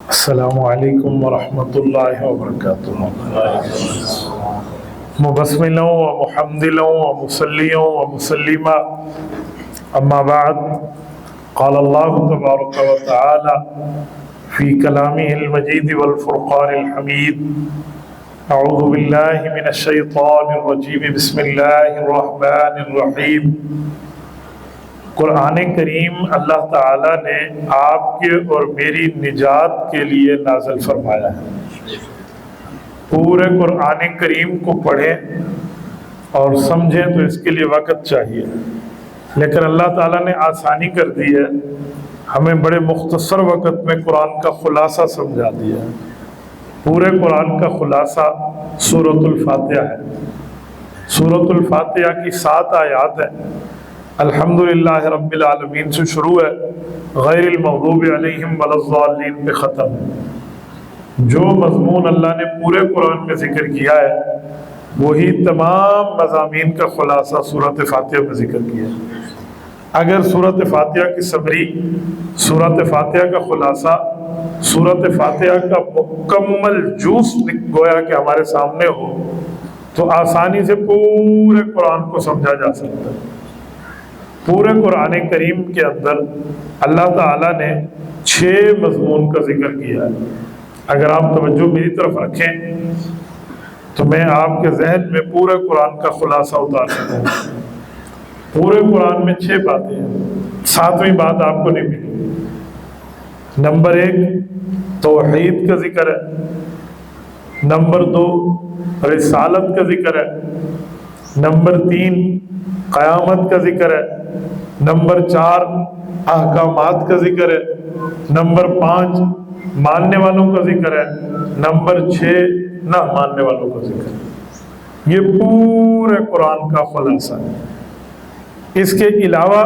السلام علیکم ورحمۃ اللہ وبرکاتہ۔ مبسملا و محمدلا و مسلیا و مسلما، اما بعد، قال اللہ تبارک و تعالی فی کلامہ المجید والفرقان الحمید، اعوذ باللہ من الشیطان الرجیم، بسم اللہ الرحمن الرحیم۔ قرآن کریم اللہ تعالیٰ نے آپ کے اور میری نجات کے لیے نازل فرمایا ہے۔ پورے قرآن کریم کو پڑھیں اور سمجھیں تو اس کے لیے وقت چاہیے، لیکن اللہ تعالیٰ نے آسانی کر دی ہے، ہمیں بڑے مختصر وقت میں قرآن کا خلاصہ سمجھا دیا ہے۔ پورے قرآن کا خلاصہ سورۃ الفاتحہ ہے۔ سورۃ الفاتحہ کی 7 آیات ہیں۔ الحمدللہ رب العالمین سے شروع ہے، غیر المغضوب علیہم ولا الضالین پہ ختم ہے۔ جو مضمون اللہ نے پورے قرآن میں ذکر کیا ہے وہی تمام مضامین کا خلاصہ سورۃ فاتحہ میں ذکر کیا ہے۔ اگر سورۃ فاتحہ کی سمری، سورۃ فاتحہ کا خلاصہ، سورۃ فاتحہ کا مکمل جوس گویا کہ ہمارے سامنے ہو تو آسانی سے پورے قرآن کو سمجھا جا سکتا ہے۔ پورے قرآن کریم کے اندر اللہ تعالیٰ نے 6 مضمون کا ذکر کیا ہے۔ اگر آپ توجہ میری طرف رکھیں تو میں آپ کے ذہن میں پورے قرآن کا خلاصہ اتار سکتا ہوں۔ پورے قرآن میں 6 باتیں ہیں، 7ویں بات آپ کو نہیں ملی۔ نمبر 1 توحید کا ذکر ہے، نمبر 2 رسالت کا ذکر ہے، نمبر 3 قیامت کا ذکر ہے، نمبر 4 احکامات کا ذکر ہے، نمبر 5 ماننے والوں کا ذکر ہے، نمبر 6 نہ ماننے والوں کا ذکر ہے۔ یہ پورے قرآن کا خلاصہ ہے۔ اس کے علاوہ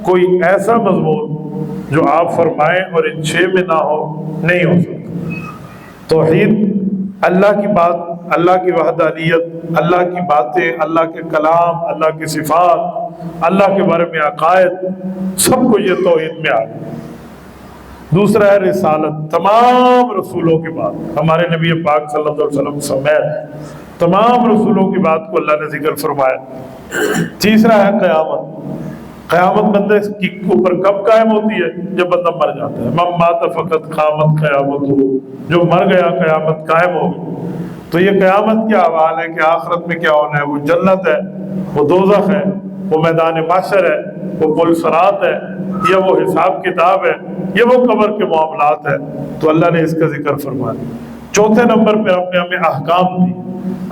کوئی ایسا مضمون جو آپ فرمائیں اور ان 6 میں نہ ہو نہیں ہو سکتا۔ توحید، اللہ کی بات، اللہ کی وحدانیت، اللہ کی باتیں، اللہ کے کلام، اللہ کی صفات، اللہ کے بارے میں عقائد، سب کو یہ توحید میں آ گیا۔ دوسرا ہے رسالت، تمام رسولوں کی بات، ہمارے نبی پاک صلی اللہ علیہ وسلم سمیت تمام رسولوں کی بات کو اللہ نے ذکر فرمایا۔ تیسرا ہے قیامت، قیامت بندے کے اوپر کب قائم ہوتی ہے؟ جب بندہ مر جاتا ہے۔ من مات فقط قامت قیامت ہو، جو مر گیا قیامت قائم ہو گئی۔ تو یہ قیامت کیا حوال ہے کہ آخرت میں کیا ہونا ہے؟ وہ جنت ہے، وہ دوزخ ہے، وہ میدان محشر ہے، وہ پل صراط ہے، یا وہ حساب کتاب ہے، یا وہ قبر کے معاملات ہے۔ تو اللہ نے اس کا ذکر فرمایا۔ چوتھے نمبر پہ آپ نے ہمیں احکام دی۔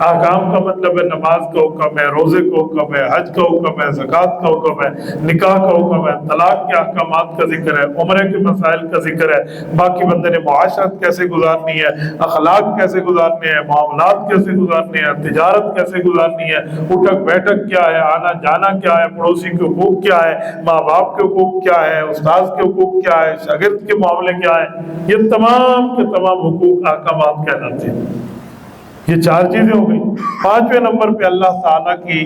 احکام کا مطلب ہے نماز کا حکم ہے، روزے کا حکم ہے، حج کا حکم ہے، زکوٰۃ کا حکم ہے، نکاح کا حکم ہے، طلاق کے احکامات کا ذکر ہے، عمرے کے مسائل کا ذکر ہے، باقی بندے نے معاشرت کیسے گزارنی ہے، اخلاق کیسے گزارنے ہیں، معاملات کیسے گزارنے ہیں، تجارت کیسے گزارنی ہے، اٹھک بیٹھک کیا ہے، آنا جانا کیا ہے، پڑوسی کے حقوق کیا ہے، ماں باپ کے حقوق کیا ہے، استاذ کے حقوق کیا ہے، شاگرد کے معاملے کیا ہے۔ یہ تمام کے تمام حقوق احکامات کہلاتے ہیں۔ یہ 4 چیزیں ہو گئی۔ 5ویں نمبر پہ اللہ تعالیٰ کی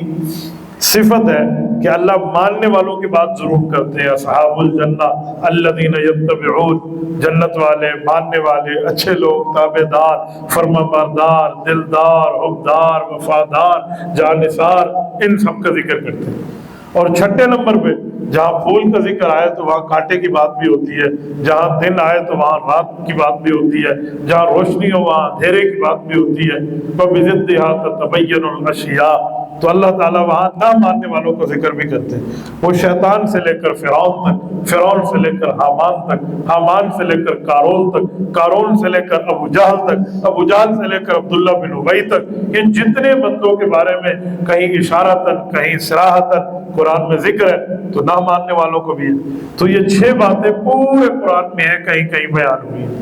صفت ہے کہ اللہ ماننے والوں کی بات ضرور کرتے ہیں۔ اصحاب الجنہ الذین یتبعون، جنت والے، ماننے والے، اچھے لوگ، تابعدار، فرمانبردار، دلدار، حبدار، وفادار، جانثار، ان سب کا ذکر کرتے ہیں۔ اور 6 نمبر پہ جہاں پھول کا ذکر آئے تو وہاں کانٹے کی بات بھی ہوتی ہے، جہاں دن آئے تو وہاں رات کی بات بھی ہوتی ہے، جہاں روشنی ہو وہاں اندھیرے کی بات بھی ہوتی ہے۔ وَبِضِدِّهَا تَتَبَيَّنُ الْأَشْيَاءُ، تو اللہ تعالیٰ وہاں نہ ماننے والوں کا ذکر بھی کرتے ہیں۔ وہ شیطان سے لے کر فرعون تک، فرعون سے لے کر حامان تک، حامان سے لے کر قارون تک، قارون سے لے کر ابو جہل تک، ابو جہل سے لے کر عبداللہ بن ابی تک، یہ جتنے بندوں کے بارے میں کہیں اشارتاً کہیں صراحتاً قرآن میں ذکر ہے تو نہ ماننے والوں کو بھی ہے۔ تو یہ 6 باتیں پورے قرآن میں ہیں، کہیں کہیں بیان ہوئی ہیں۔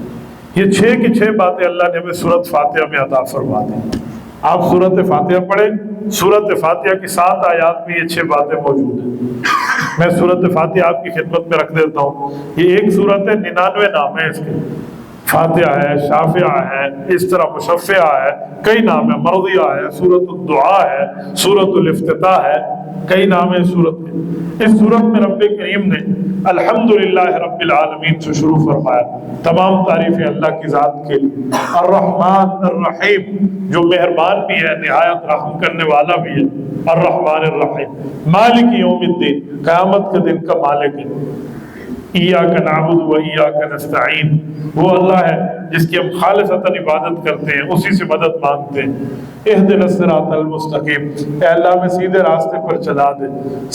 یہ 6 کی 6 باتیں اللہ نے ہمیں سورۃ فاتحہ میں عطا فرما دی۔ آپ سورۃ فاتحہ پڑھیں، سورۃ فاتحہ کی 7 آیات میں یہ 6 باتیں موجود ہیں۔ میں سورۃ فاتحہ آپ کی خدمت میں رکھ دیتا ہوں۔ یہ ایک سورت ہے، 99 نام ہے اس کے۔ فاتحہ ہے، شافعہ ہے، اس طرح مشفعہ ہے، کئی نام ہے، مرضیہ ہے، سورۃ الدعاء ہے، سورۃ الافتتاح ہے، کئی نام ہے سورت کے۔ اس سورت میں رب کریم نے الحمدللہ رب العالمین سے شروع فرمایا، تمام تعریفیں اللہ کی ذات کے لیے، الرحمن الرحیم، جو مہربان بھی ہے، نہایت رحم کرنے والا بھی ہے، الرحمن الرحیم، مالک یوم الدین، قیامت کے دن کا مالک ہے، ایاک نعبد و ایاک نستعین، وہ اللہ ہے جس کی ہم خالصتاً عبادت کرتے ہیں، اسی سے مدد مانگتے ہیں۔ اہدنا الصراط المستقیم، اے اللہ میں سیدھے راستے پر چلا دے،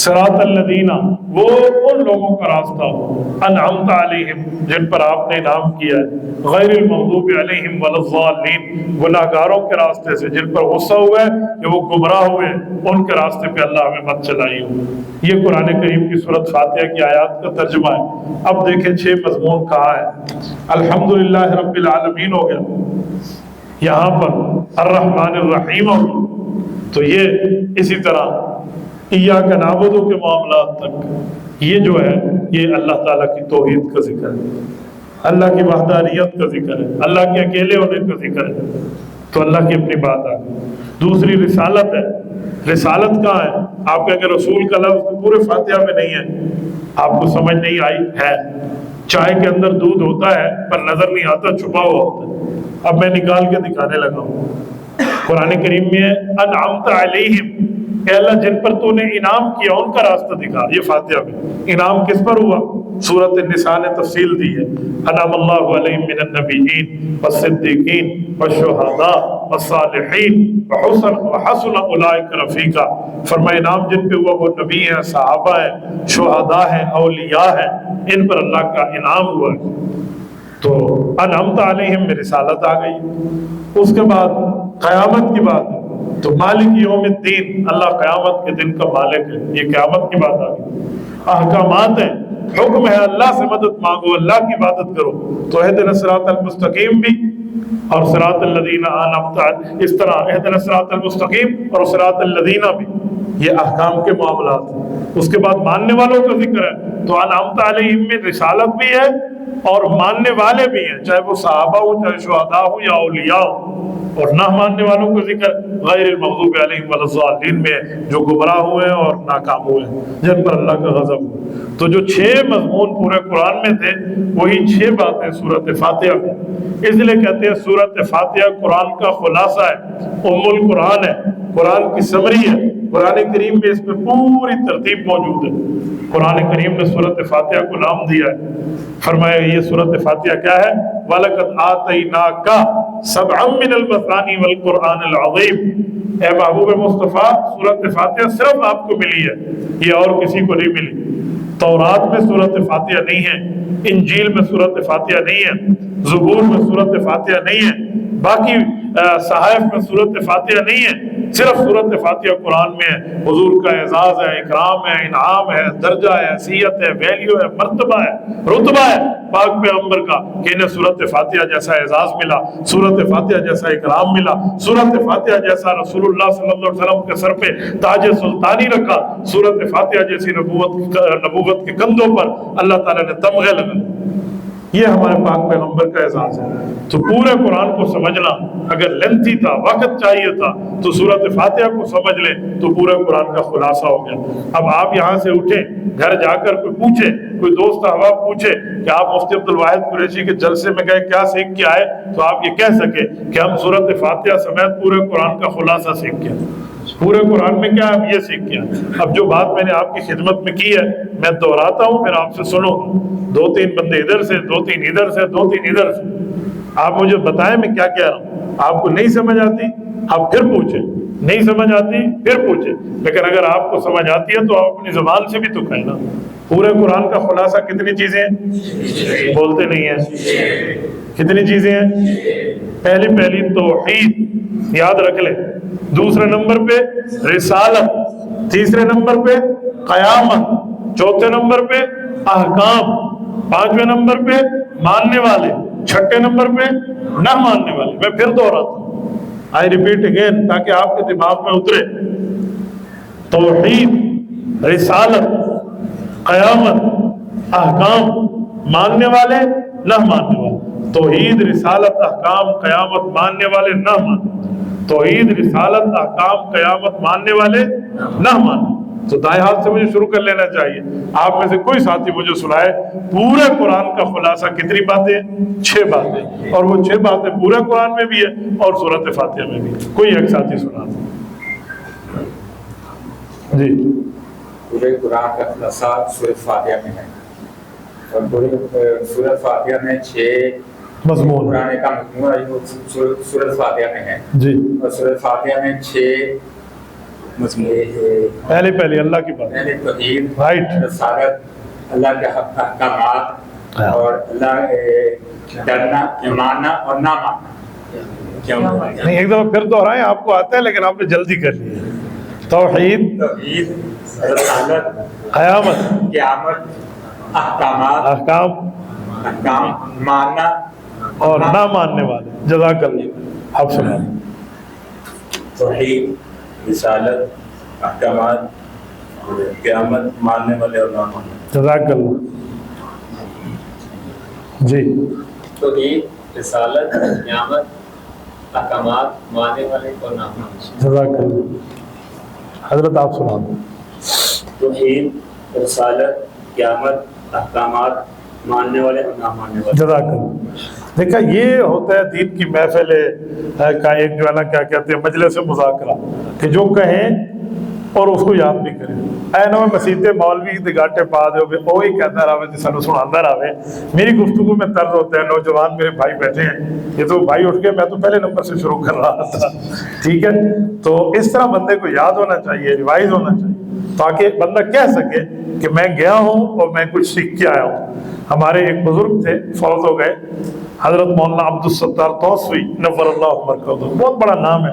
صراط الذین، وہ ان لوگوں کا راستہ ہو، انعمت علیہم، جن پر آپ نے انعام کیا ہے، غیر المغضوب علیہم ولا الضالین، گناہگاروں کے راستے سے جن پر غصہ ہوا ہے کہ وہ گمراہ ہوئے، ان کے راستے پہ اللہ ہمیں مت چلائی ہو۔ یہ قرآن کریم کی سورۃ فاتحہ کی آیات کا ترجمہ ہے۔ اب دیکھیں 6 مضمون کہا ہے، الحمدللہ رب العالمین ہو گیا، یہاں پر الرحمن الرحیم ہو گیا، تو یہ اسی طرح ایاک نعبد کے معاملات تک یہ جو ہے یہ اللہ تعالیٰ کی توحید کا ذکر ہے، اللہ کی وحدانیت کا ذکر ہے، اللہ کے اکیلے ہونے کا ذکر ہے، تو اللہ کی اپنی بات آ گئی۔ دوسری رسالت ہے، رسالت کہاں ہے؟ آپ کہیں کہ رسول کا لفظ پورے فاتحہ میں نہیں ہے، آپ کو سمجھ نہیں آئی ہے، چائے کے اندر دودھ ہوتا ہے پر نظر نہیں آتا، چھپا ہوا ہوتا ہے۔ اب میں نکال کے دکھانے لگا ہوں، قرآن کریم میں انعمت علیہم، کہ اللہ جن پر تو نے انعام کیا ان کا راستہ دکھا۔ یہ فاتحہ میں انعام کس پر ہوا؟ سورۃ النساء نے تفصیل دی ہے، انعم اللہ علیہم من النبیین والصدیقین والشہداء والصالحین وحسن اولئک رفیقا، فرمایا انعام جن پہ ہوا وہ نبی ہیں، صحابہ ہیں، شہداء ہیں، اولیاء ہیں، ان پر اللہ کا انعام ہوا ہے۔ تو انعمت علیہم میں رسالت آ گئی۔ اس کے بعد قیامت کی بات ہے، تو مالک یوم الدین، اللہ قیامت کے دن کا مالک ہے، یہ قیامت کی بات آ گئی۔ احکامات ہیں، حکم ہے اللہ سے مدد مانگو، اللہ کی عبادت کرو، تو اہدنا الصراط المستقیم بھی اور صراط الذین انعمت علیہم، اس طرح اہدنا الصراط المستقیم اور صراط الذین بھی، یہ احکام کے معاملات ہیں۔ اس کے بعد ماننے والوں کا ذکر ہے، تو انعمت علیہم میں رسالت بھی ہے اور ماننے والے بھی ہیں، چاہے وہ صحابہ ہو، چاہے شہداء ہو یا اولیاء ہو، اور نہ ماننے والوں کا ذکر غیر المغضوب علیہم ولا الضالین میں، جو گمراہ ہوئے ہیں اور ناکام ہوئے ہیں، جن پر اللہ کا غضب ہو۔ تو جو 6 مضمون پورے قرآن میں تھے وہی 6 باتیں سورۃ فاتحہ میں، اس لیے کہتے ہیں سورۃ فاتحہ قرآن کا خلاصہ ہے، ام القرآن ہے، قرآن کی سمری ہے۔ قرآن کریم میں اس میں پوری ترتیب موجود ہے۔ قرآن کریم نے سورۃ فاتحہ کو نام دیا ہے، فرمایا یہ سورۃ فاتحہ کیا ہے؟ وَلَقَدْ آتَيْنَاكَ سَبْعًا مِّنَ الْمَثَانِي وَالْقُرْآنِ الْعَظِيمِ، اے محبوب مصطفیٰ سورۃ فاتحہ صرف آپ کو ملی ہے، یہ اور کسی کو نہیں ملی۔ تورات میں سورۃ فاتحہ نہیں ہے، انجیل میں سورۃ فاتحہ نہیں ہے، زبور میں سورۃ فاتحہ نہیں ہے، باقی صحائف میں سورۃ فاتحہ نہیں ہے، صرف سورۃ فاتحہ قرآن میں ہے۔ حضور کا اعزاز ہے، اکرام ہے، انعام ہے، درجہ ہے، حیثیت ہے، ویلیو ہے، مرتبہ ہے، رتبہ ہے پاک پیغمبر کا کہ انہیں سورۃ فاتحہ جیسا اعزاز ملا، سورۃ فاتحہ جیسا اکرام ملا، سورۃ فاتحہ جیسا رسول اللہ صلی اللہ علیہ وسلم کے سر پہ تاج سلطانی رکھا، سورۃ فاتحہ جیسی نبوت کے کندھوں پر اللہ تعالیٰ نے تمغے لگائے۔ یہ ہمارے پاک پیغمبر کا اعزاز ہے۔ تو پورے قرآن کو سمجھنا اگر لینتھی تھا، وقت چاہیے تھا، تو سورۃ فاتحہ کو سمجھ لیں تو پورے قرآن کا خلاصہ ہو گیا۔ اب آپ یہاں سے اٹھیں، گھر جا کر کوئی پوچھے، کوئی دوست احباب پوچھے کہ آپ مفتی عبدالواحد قریشی کے جلسے میں گئے کیا سیکھ کے آئے، تو آپ یہ کہہ سکے کہ ہم سورۃ فاتحہ سمیت پورے قرآن کا خلاصہ سیکھ کے، پورے قرآن میں کیا ہم یہ سیکھ کے۔ اب جو بات میں نے آپ کی خدمت میں کی ہے میں دہراتا ہوں، پھر آپ سے سنو، 2-3 بندے ادھر سے، 2-3 ادھر سے، 2-3 ادھر سے، آپ مجھے بتائیں میں کیا کہہ رہا ہوں۔ آپ کو نہیں سمجھ آتی آپ پھر پوچھیں، نہیں سمجھ آتی پھر پوچھیں، لیکن اگر آپ کو سمجھ آتی ہے تو آپ اپنی زبان سے بھی تو کہنا۔ پورے قرآن کا خلاصہ کتنی چیزیں ہیں؟ بولتے نہیں ہیں، کتنی چیزیں ہیں؟ پہلی توحید یاد رکھ لیں، دوسرے نمبر پہ رسالت، تیسرے نمبر پہ قیامت، چوتھے نمبر پہ احکام، پانچویں نمبر پہ ماننے والے، چھٹے نمبر پہ نہ ماننے والے۔ میں پھر دوہراتا ہوں، I repeat again تاکہ آپ کے دماغ میں اترے۔ توحید، رسالت، قیامت، احکام، ماننے والے، نہ ماننے والے۔ توحید رسالت احکام قیامت ماننے والے نہ مانے، توحید رسالت احکام قیامت ماننے والے نہ مانے۔ تو دائیں ہاتھ سے مجھے شروع کر لینا چاہیے۔ آپ میں سے کوئی ساتھی مجھے سنائے پورے قرآن کا خلاصہ کتنی باتیں ہیں؟ 6 باتیں، اور وہ 6 باتیں پورے قرآن میں بھی ہے اور سورۃ فاتحہ میں بھی ہے۔ کوئی ایک ساتھی سنا دے جی۔ پورے قرآن کا خلاصہ سورۃ فاتحہ میں ہے، اور پورے سورۃ فاتحہ میں 6 مضمون قرآن کا مجموعہ سورۃ فاتحہ میں ہے جی۔ اور سورۃ فاتحہ میں 6 پہلے اللہ کی بات، پہلے توحید، رائٹ، رسالت، اللہ کے احکامات اور اللہ ڈرنا، ماننا اور نہ ماننا۔ نہیں ایک دفعہ پھر دوہرائیں، آپ کو آتا ہے لیکن آپ نے جلدی کر لی ہے۔ توحید، رسالت، قیامت، احکامات، احکام، ماننا اور نہ ماننے والے۔ جزاک اللہ، آپ سنا۔ توحید، رسالت، احکامات، قیامت، ماننے والے اور نہ ماننے۔ جزاک اللہ جی۔ توحید، رسالت، قیامت، احکامات، ماننے والے اور نہ ماننے۔ جزاک اللہ۔ حضرت آپ سنا دیں۔ توحید، رسالت، قیامت، احکامات، ماننے والے اور نہ ماننے والے۔ جزاک اللہ۔ دیکھا یہ ہوتا ہے دین کی محفل کا ایک جو ہے نا کیا کہتے ہیں مجلس مذاکرہ، کہ جو کہیں اور اس کو یاد بھی کریں۔ اے نو مسیتے مولوی دی گاٹے پا دے وہی کہتا رہے تے سانو سناتا رہے۔ میری گفتگو میں طرز ہوتا ہے، نوجوان میرے بھائی بیٹھے ہیں، یہ تو بھائی اٹھ کے، میں تو پہلے نمبر سے شروع کر رہا تھا، ٹھیک ہے۔ تو اس طرح بندے کو یاد ہونا چاہیے، ریوائز ہونا چاہیے، تاکہ بندہ کہہ سکے کہ میں گیا ہوں اور میں کچھ سیکھ کے آیا ہوں۔ ہمارے ایک بزرگ تھے، فوت ہو گئے، حضرت مولانا عبدالستار توسوی نور اللہ مرکزہ، بہت بڑا نام ہے۔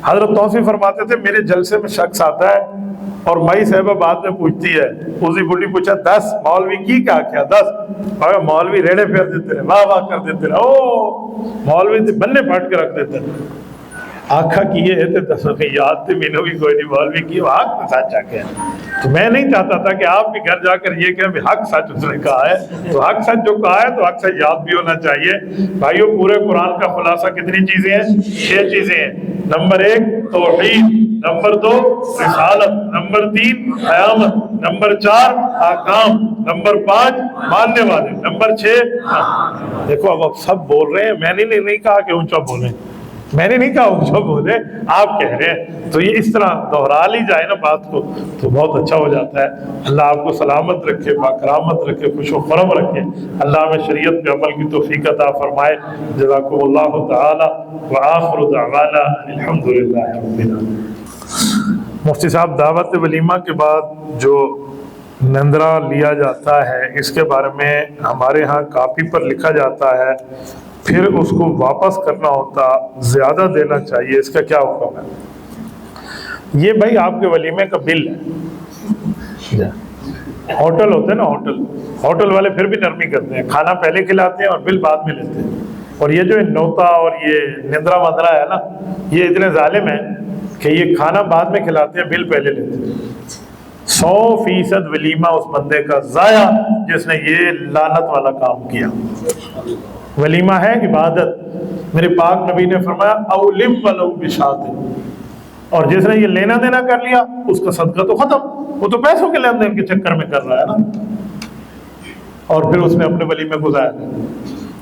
حضرت توسوی فرماتے تھے میرے جلسے میں شخص آتا ہے اور مائی صاحبہ بعد میں پوچھتی ہے، اسی بڑی پوچھا 10 مولوی کی کیا کیا 10 مولوی ریڑے پھیر دیتے رہے، واہ واہ کر دیتے رہے، او مولوی بننے پھاٹ کے رکھ دیتے رہے۔ آخا کیے تھے 10 یاد تھے مینوں بھی کوئی نہیں، مولوی کی حق میں سچ آ گیا۔ تو میں نہیں چاہتا تھا کہ آپ بھی گھر جا کر یہ کہ حق سچ اس نے کہا ہے، تو حق سچ جو کہا ہے تو حق سچ یاد بھی ہونا چاہیے۔ بھائیو پورے قرآن کا خلاصہ کتنی چیزیں ہیں؟ 6 چیزیں ہیں۔ نمبر 1 توحید، نمبر 2 رسالت، نمبر 3 قیامت، نمبر 4 احکام، نمبر 5 ماننے والے، نمبر 6 دیکھو اب سب بول رہے ہیں، میں نے نہیں کہا کہ اونچا بولیں، میں نے نہیں کہا اونچا بولے، آپ کہہ رہے ہیں، تو یہ اس طرح دوہرا لی جائے نا بات کو تو بہت اچھا ہو جاتا ہے۔ اللہ آپ کو سلامت رکھے، باکرامت رکھے، خوش و خرم رکھے، اللہ ہمیں شریعت پہ عمل کی توفیق عطا فرمائے۔ جزاکم اللہ تعالی وآخر دعوانا الحمدللہ رب العالمین۔ مفتی صاحب دعوت ولیمہ کے بعد جو نندرہ لیا جاتا ہے اس کے بارے میں ہمارے ہاں کاپی پر لکھا جاتا ہے، پھر اس کو واپس کرنا ہوتا، زیادہ دینا چاہیے، اس کا کیا حکم ہے؟ یہ بھائی آپ کے ولیمے کا بل ہے۔ ہوٹل ہوتے ہیں نا، ہوٹل والے پھر بھی نرمی کرتے ہیں، کھانا پہلے کھلاتے ہیں اور بل بعد میں لیتے ہیں۔ اور یہ جو نوتا اور یہ نندرا مندرا ہے نا، یہ اتنے ظالم ہیں کہ یہ کھانا بعد میں کھلاتے ہیں، بل پہلے لیتے ہیں۔ 100% ولیمہ اس بندے کا ضائع جس نے یہ لعنت والا کام کیا۔ ولیمہ ہے عبادت، میرے پاک نبی نے فرمایا اولم ولو بشات، اور جس نے یہ لینا دینا کر لیا اس کا صدقہ تو ختم، وہ تو پیسوں کے لین دین کے چکر میں کر رہا ہے نا، اور پھر اس نے اپنے ولیمے کو ضائع کیا۔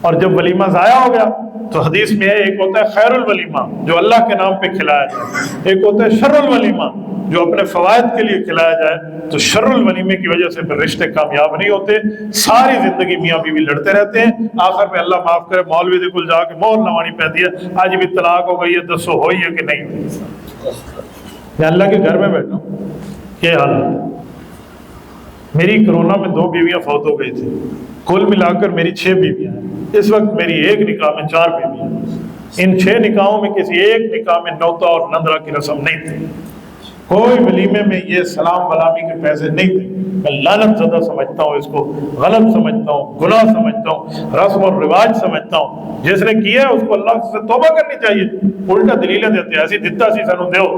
اور جب ولیمہ ضائع ہو گیا تو حدیث میں ہے ایک ہوتا ہے خیر الولیمہ جو اللہ کے نام پہ کھلایا جائے، ایک ہوتا ہے شر الولیمہ جو اپنے فوائد کے لیے کھلایا جائے۔ تو شر الولیمے کی وجہ سے پھر رشتے کامیاب نہیں ہوتے، ساری زندگی میاں بیوی لڑتے رہتے ہیں، آخر میں اللہ معاف کرے مولوی دے کل جا کے مہر لوانی پہ دیا، آج بھی طلاق ہو گئی ہے، دسو ہوئی ہے کہ نہیں ہوئی۔ میں اللہ کے گھر میں بیٹھا ہوں، یہ حالت ہے میری۔ کرونا میں 2 بیویاں فوت ہو گئی تھی، کل ملا کر میری 6 بیویاں ہیں۔ اس وقت میری ایک نکاح میں 4 بیویاں ہیں۔ ان 6 نکاحوں میں کسی ایک نکاح میں نوتا اور نندرہ کی رسم نہیں تھی، کوئی ولیمے میں یہ سلام ولامی کے پیسے نہیں تھے۔ میں لعنت زدہ سمجھتا ہوں، اس کو غلط سمجھتا ہوں، گناہ سمجھتا ہوں، رسم اور رواج سمجھتا ہوں۔ جس نے کیا ہے اس کو اللہ سے توبہ کرنی چاہیے، الٹا دلیلیں دیتے ہیں ایسی دتا سی سانو دیو۔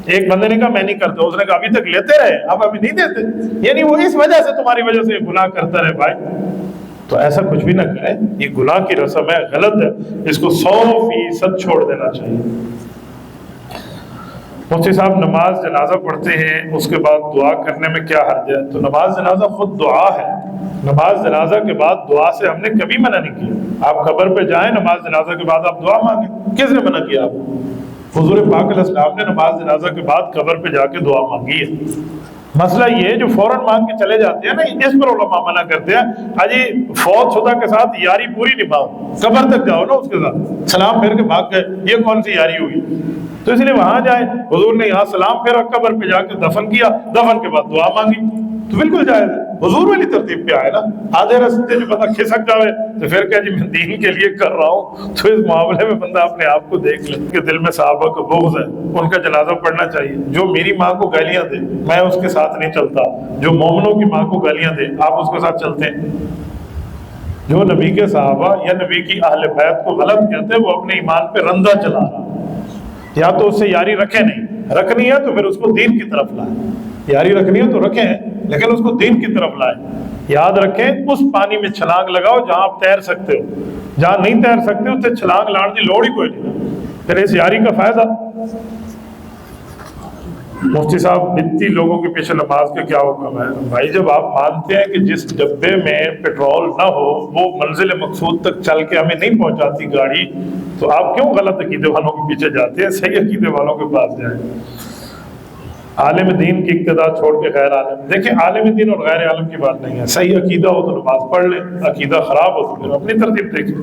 ایک بندے نے کہا میں نہیں کرتا، اس نے کہا ابھی تک لیتے رہے، اب ابھی نہیں دیتے، یعنی وہ اس وجہ سے تمہاری وجہ سے گناہ کرتا رہے۔ بھائی تو ایسا کچھ بھی نہ کریں، یہ گناہ کی رسم ہے، غلط ہے، اس کو 100% چھوڑ دینا چاہیے۔ مفتی صاحب نماز جنازہ پڑھتے ہیں، اس کے بعد دعا کرنے میں کیا حرج ہے؟ تو نماز جنازہ خود دعا ہے، نماز جنازہ کے بعد دعا سے ہم نے کبھی منع نہیں کیا۔ آپ قبر پہ جائیں، نماز جنازہ کے بعد آپ دعا مانگیں، کس نے منع کیا آپ کو؟ حضور پاک علیہ السلام نے نماز جنازہ کے بعد قبر پہ جا کے دعا مانگی ہے۔ مسئلہ یہ ہے جو فوراً مانگ کے چلے جاتے ہیں نا، اس پر علماء منع کرتے ہیں، اجی فوت شدہ کے ساتھ یاری پوری نبھاؤ، قبر تک جاؤ نا اس کے ساتھ، سلام پھیر کے بھاگ گئے، یہ کون سی یاری ہوئی؟ تو اس لیے وہاں جائے، حضور نے یہاں سلام پھیرا، قبر پہ جا کے دفن کیا، دفن کے بعد دعا مانگی، تو بالکل جائز ہے، حضور والی ترتیب پہ آئے نا۔ آدھے راستے جو بندہ کھسک جاوے تو پھر کہ جی میں دین کے لیے کر رہا ہوں، تو اس معاملے میں بندہ اپنے آپ کو دیکھ لے کہ دل میں صحابہ کو بغض ہے، ان کا جنازہ پڑھنا چاہیے۔ جو میری ماں کو گالیاں دے میں اس کے ساتھ نہیں چلتا، جو مومنوں کی ماں کو گالیاں دے آپ اس کے ساتھ چلتے ہیں۔ جو نبی کے صحابہ یا نبی کی اہل بیت کو غلط کہتے ہیں وہ اپنے ایمان پہ رندہ چلا رہا ہے، یا تو اس سے یاری رکھے نہیں، رکھنی ہے تو پھر اس کو دین کی طرف لائیں، یاری رکھنی ہے تو رکھیں لیکن اس کو دین کی طرف لائیں۔ یاد رکھیں اس پانی میں چھلانگ لگاؤ جہاں آپ تیر سکتے ہو، جہاں نہیں تیر سکتے ہو تو چھلانگ لانے کی لوڑ ہی کوئی نہیں، پھر اس یاری کا فائدہ۔ مفتی صاحب اتنی لوگوں کے پیچھے نماز کا کیا حکم ہے؟ بھائی جب آپ مانتے ہیں کہ جس ڈبے میں پیٹرول نہ ہو وہ منزل مقصود تک چل کے ہمیں نہیں پہنچاتی گاڑی، تو آپ کیوں غلط عقیدے والوں کے پیچھے جاتے ہیں؟ صحیح عقیدے والوں کے پاس جائیں۔ عالم دین کی اقتداء چھوڑ کے غیر عالم، دیکھیں عالم دین اور غیر عالم کی بات نہیں ہے، صحیح عقیدہ ہو تو نماز پڑھ لیں، عقیدہ خراب ہو تو پھر اپنی ترتیب دیکھیں۔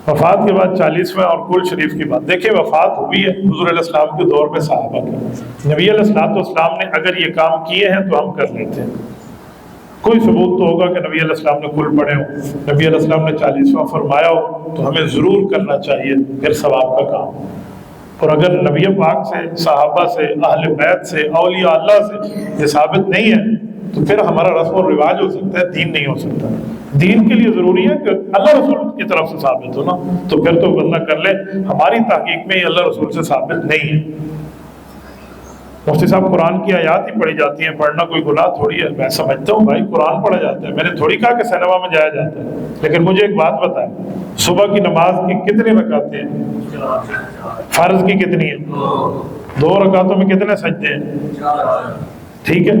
وفات کے بعد 40ویں اور کل شریف کی بات دیکھیں، وفات ہوئی ہے حضور علیہ السلام کے دور میں صحابہ کی، نبی علیہ السلام نے اگر یہ کام کیے ہیں تو ہم کر لیتے ہیں، کوئی ثبوت تو ہوگا کہ نبی علیہ السلام نے کل پڑھے ہو، نبی علیہ السلام نے 40واں فرمایا ہو تو ہمیں ضرور کرنا چاہیے، پھر ثواب کا کام۔ اور اگر نبی پاک سے، صحابہ سے، اہل بیت سے، اولیاء اللہ سے یہ ثابت نہیں ہے تو پھر ہمارا رسم و رواج ہو سکتا ہے، دین نہیں ہو سکتا۔ دین کے لیے ضروری ہے کہ اللہ رسول کی طرف سے ثابت ہو نا، تو پھر تو بندہ کر لے، ہماری تحقیق میں یہ اللہ رسول سے ثابت نہیں ہے۔ مفتی صاحب قرآن کی آیات ہی پڑھی جاتی ہیں، پڑھنا کوئی گناہ تھوڑی ہے، میں سمجھتا ہوں بھائی قرآن پڑھا جاتا ہے، میں نے تھوڑی کہا کہ سینما میں جایا جاتا ہے، لیکن مجھے ایک بات بتائیں، صبح کی نماز کی کتنی رکعتیں ہیں؟ فرض کی کتنی ہے؟ 2 رکعتوں میں کتنے سجدے ہیں؟ ٹھیک ہے،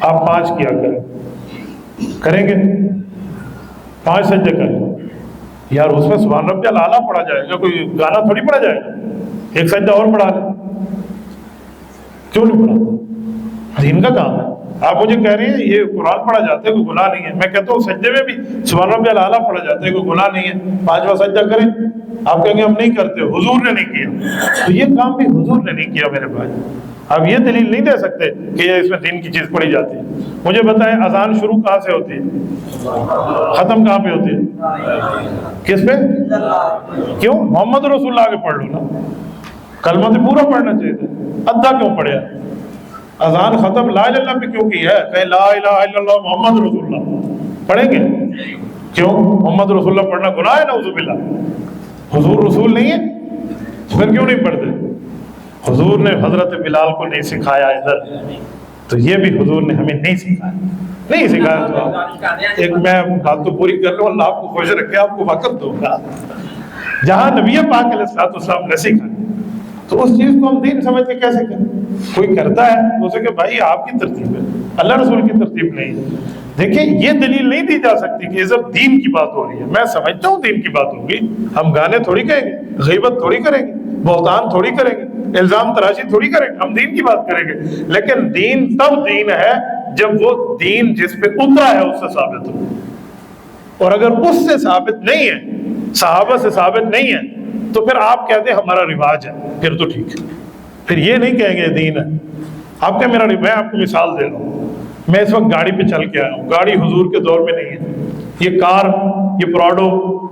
آپ 5 کیا کریں گے، 5 سجدے کریں یار، اس میں سبحان ربی الاعلیٰ پڑھا جائے گا، کوئی گانا تھوڑی پڑھا جائے گا، ایک سجدہ اور پڑھا لیں، کیوں نہیں پڑھاتا؟ دین کا کام ہے۔ آپ مجھے کہہ رہے ہیں یہ قرآن پڑھا جاتا ہے کوئی گناہ نہیں ہے، میں کہتا ہوں سجدے میں بھی سبحان ربی الاعلیٰ پڑھا جاتا ہے کوئی گناہ نہیں ہے، 5واں سجدہ کریں، آپ کہیں گے ہم نہیں کرتے، حضور نے نہیں کیا، تو یہ کام بھی حضور نے نہیں کیا میرے بھائی۔ آپ یہ دلیل نہیں دے سکتے کہ اس میں دین کی چیز پڑھی جاتی ہے۔ مجھے بتائیں اذان شروع کہاں سے ہوتی ہے، ختم کہاں پہ ہوتی ہے؟ کس پہ؟ کیوں؟ محمد رسول اللہ کے پڑھ لو نا، کلمہ تو پورا پڑھنا چاہیے تھا، ادھا کیوں پڑھیا؟ اذان ختم لا الہ الا اللہ پہ کیوں کی ہے؟ کہ لا الہ الا اللہ محمد رسول اللہ پڑھیں گے، کیوں؟ محمد رسول اللہ پڑھنا گناہ ہے؟ نعوذ باللہ، حضور رسول نہیں ہے پھر کیوں نہیں پڑھتے؟ حضور نے حضرت بلال کو نہیں سکھایا ادھر، تو یہ بھی حضور نے ہمیں نہیں سکھایا، نہیں سکھایا۔ تو ایک میں بات تو پوری کر لوں، اللہ آپ کو خوش رکھے، آپ کو وقت دوں گا۔ جہاں نبی پاک علیہ السلام نے سکھایا تو اس چیز کو ہم دین سمجھ کے کیسے کریں؟ کوئی کرتا ہے تو اسے کہ بھائی آپ کی ترتیب ہے، اللہ رسول کی ترتیب نہیں ہے۔ دیکھیں یہ دلیل نہیں دی جا سکتی کہ یہ سب دین کی بات ہو رہی ہے، میں سمجھتا ہوں دین کی بات ہوگی، ہم گانے تھوڑی کہیں گے، غیبت تھوڑی کریں گے، بہتان تھوڑی کریں گے، الزام تراشی تھوڑی کریں گے، ہم دین کی بات کریں گے۔ لیکن دین تب دین ہے جب وہ دین جس پہ اترا ہے اس سے ثابت ہو، اور اگر اس سے ثابت نہیں ہے، صحابہ سے ثابت نہیں ہے، تو پھر آپ کہتے ہیں ہمارا رواج ہے، پھر تو ٹھیک ہے، پھر یہ نہیں کہیں گے دین ہے۔ آپ کہ میرا، میں آپ کو مثال دے رہا ہوں، میں اس وقت گاڑی پہ چل کے آیا ہوں، گاڑی حضور کے دور میں نہیں ہے، یہ کار، یہ پراڈو،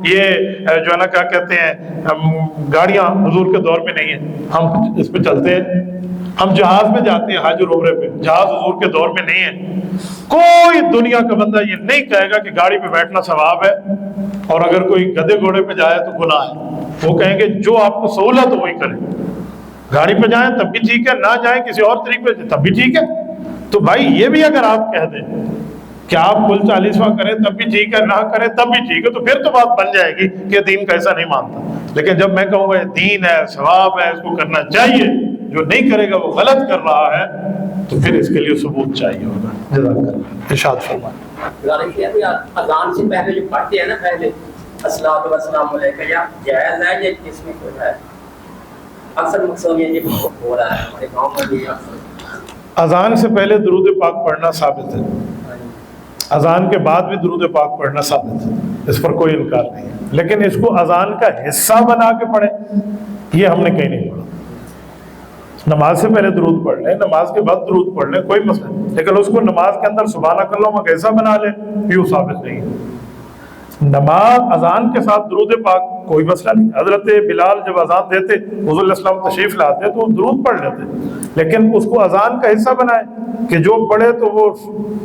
یہ جو ہے نا کیا کہتے ہیں گاڑیاں حضور کے دور میں نہیں ہیں، ہم اس پہ چلتے ہیں، ہم جہاز میں جاتے ہیں حج اور عمرے پہ، جہاز حضور کے دور میں نہیں ہے۔ کوئی دنیا کا بندہ یہ نہیں کہے گا کہ گاڑی پہ بیٹھنا ثواب ہے اور اگر کوئی گدھے گھوڑے پہ جائے تو گناہ ہے، وہ کہیں گے جو آپ کو سہولت وہی کریں، گاڑی پہ جائیں تب بھی ٹھیک ہے، نہ جائیں کسی اور طریقے سے تب بھی ٹھیک ہے۔ تو بھائی یہ بھی اگر آپ کہہ دیں کہ آپ کل 40واں کریں تب بھی ٹھیک ہے، نہ کریں تب بھی ٹھیک ہے، تو پھر تو بات بن جائے گی کہ دین کا ایسا نہیں مانتا۔ لیکن جب میں کہوں گا یہ دین ہے، ثواب ہے، اس کو کرنا چاہیے، جو نہیں کرے گا وہ غلط کر رہا ہے، تو پھر اس کے لیے ثبوت چاہیے ہوگا۔ جزاک اللہ، ارشاد فرمائیں۔ اذان سے پہلے جو پڑھتے ہیں نا، پہلے الصلاۃ والسلام علیکہ، یا جائز ہے یہ اس میں کوئی ہے؟ اکثر مقصد یہ ہو رہا ہے ہمارے گاؤں میں بھی اکثر۔ اذان سے پہلے درود پاک پڑھنا ثابت ہے، اذان کے بعد بھی درود پاک پڑھنا ثابت ہے، اس پر کوئی انکار نہیں ہے، لیکن اس کو اذان کا حصہ بنا کے پڑھیں یہ ہم نے کہیں نہیں پڑھا۔ نماز سے پہلے درود پڑھ لیں، نماز کے بعد درود پڑھ لیں، کوئی مسئلہ نہیں، لیکن اس کو نماز کے اندر سبحانک اللہم کیسا بنا لیں یہ ثابت نہیں ہے۔ نماز اذان کے ساتھ درود پاک کوئی مسئلہ نہیں۔ حضرت بلال جب اذان دیتے، حضور علیہ السلام تشریف لاتے تو وہ درود پڑھ لیتے، لیکن اس کو اذان کا حصہ بنائے کہ جو پڑھے تو وہ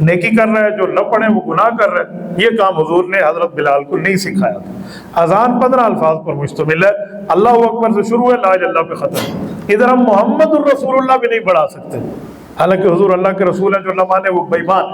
نیکی کر رہا ہے، جو نہ پڑھے وہ گناہ کر رہا ہے۔ یہ کام حضور نے حضرت بلال کو نہیں سکھایا تھا۔ اذان 15 الفاظ پر مشتمل ہے، اللہ اکبر سے شروع ہے، لا الہ الا اللہ پہ ختم۔ ادھر ہم محمد الرسول اللہ بھی نہیں بڑھا سکتے، حالانکہ حضور اللہ کے رسول ہیں، جو نہ مانے وہ بے ایمان،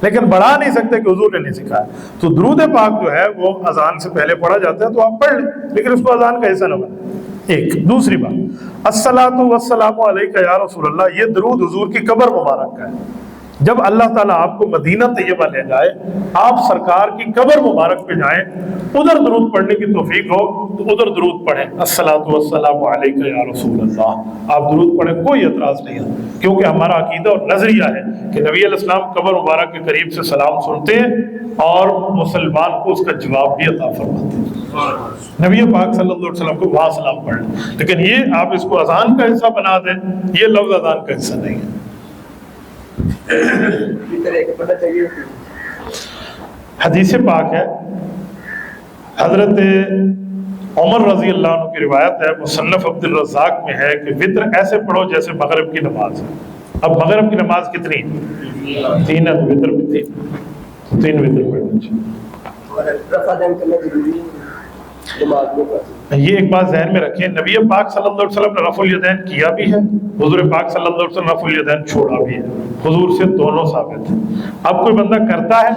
لیکن بڑھا نہیں سکتے کہ حضور نے نہیں سکھایا۔ تو درود پاک جو ہے وہ اذان سے پہلے پڑھا جاتا ہے تو آپ پڑھ لیں، لیکن اس کو اذان کا حصہ نہ بنائیں۔ ایک دوسری بات، الصلاۃ والسلام علیکہ یا رسول اللہ، یہ درود حضور کی قبر مبارک کا ہے۔ جب اللہ تعالیٰ آپ کو مدینہ طیبہ لے جائے، آپ سرکار کی قبر مبارک پہ جائیں، ادھر درود پڑھنے کی توفیق ہو تو ادھر درود پڑھیں، الصلاۃ والسلام علیکہ یا رسول اللہ، آپ درود پڑھیں، کوئی اعتراض نہیں ہے، کیونکہ ہمارا عقیدہ اور نظریہ ہے کہ نبی علیہ السلام قبر مبارک کے قریب سے سلام سنتے ہیں اور مسلمان کو اس کا جواب بھی عطا فرماتے ہیں۔ نبی پاک صلی اللہ علیہ وسلم کو وہاں سلام پڑھیں، لیکن یہ آپ اس کو اذان کا حصہ بنا دیں، یہ لفظ اذان کا حصہ نہیں ہے۔ حدیث پاک ہے، حضرت عمر رضی اللہ عنہ کی روایت ہے، مصنف عبد الرزاق میں ہے کہ وتر ایسے پڑھو جیسے مغرب کی نماز ہے۔ اب مغرب کی نماز کتنی؟ 3 ہے، تو وتر بھی 3 وتر پڑھنا چاہیے۔ یہ ایک بات ذہن میں رکھیں، نبی پاک صلی اللہ علیہ وسلم نے رفع الیدین کیا بھی ہے، حضور پاک صلی اللہ علیہ وسلم نے رفع الیدین چھوڑا بھی ہے، حضور سے دونوں ثابت ہیں۔ اب کوئی بندہ کرتا ہے،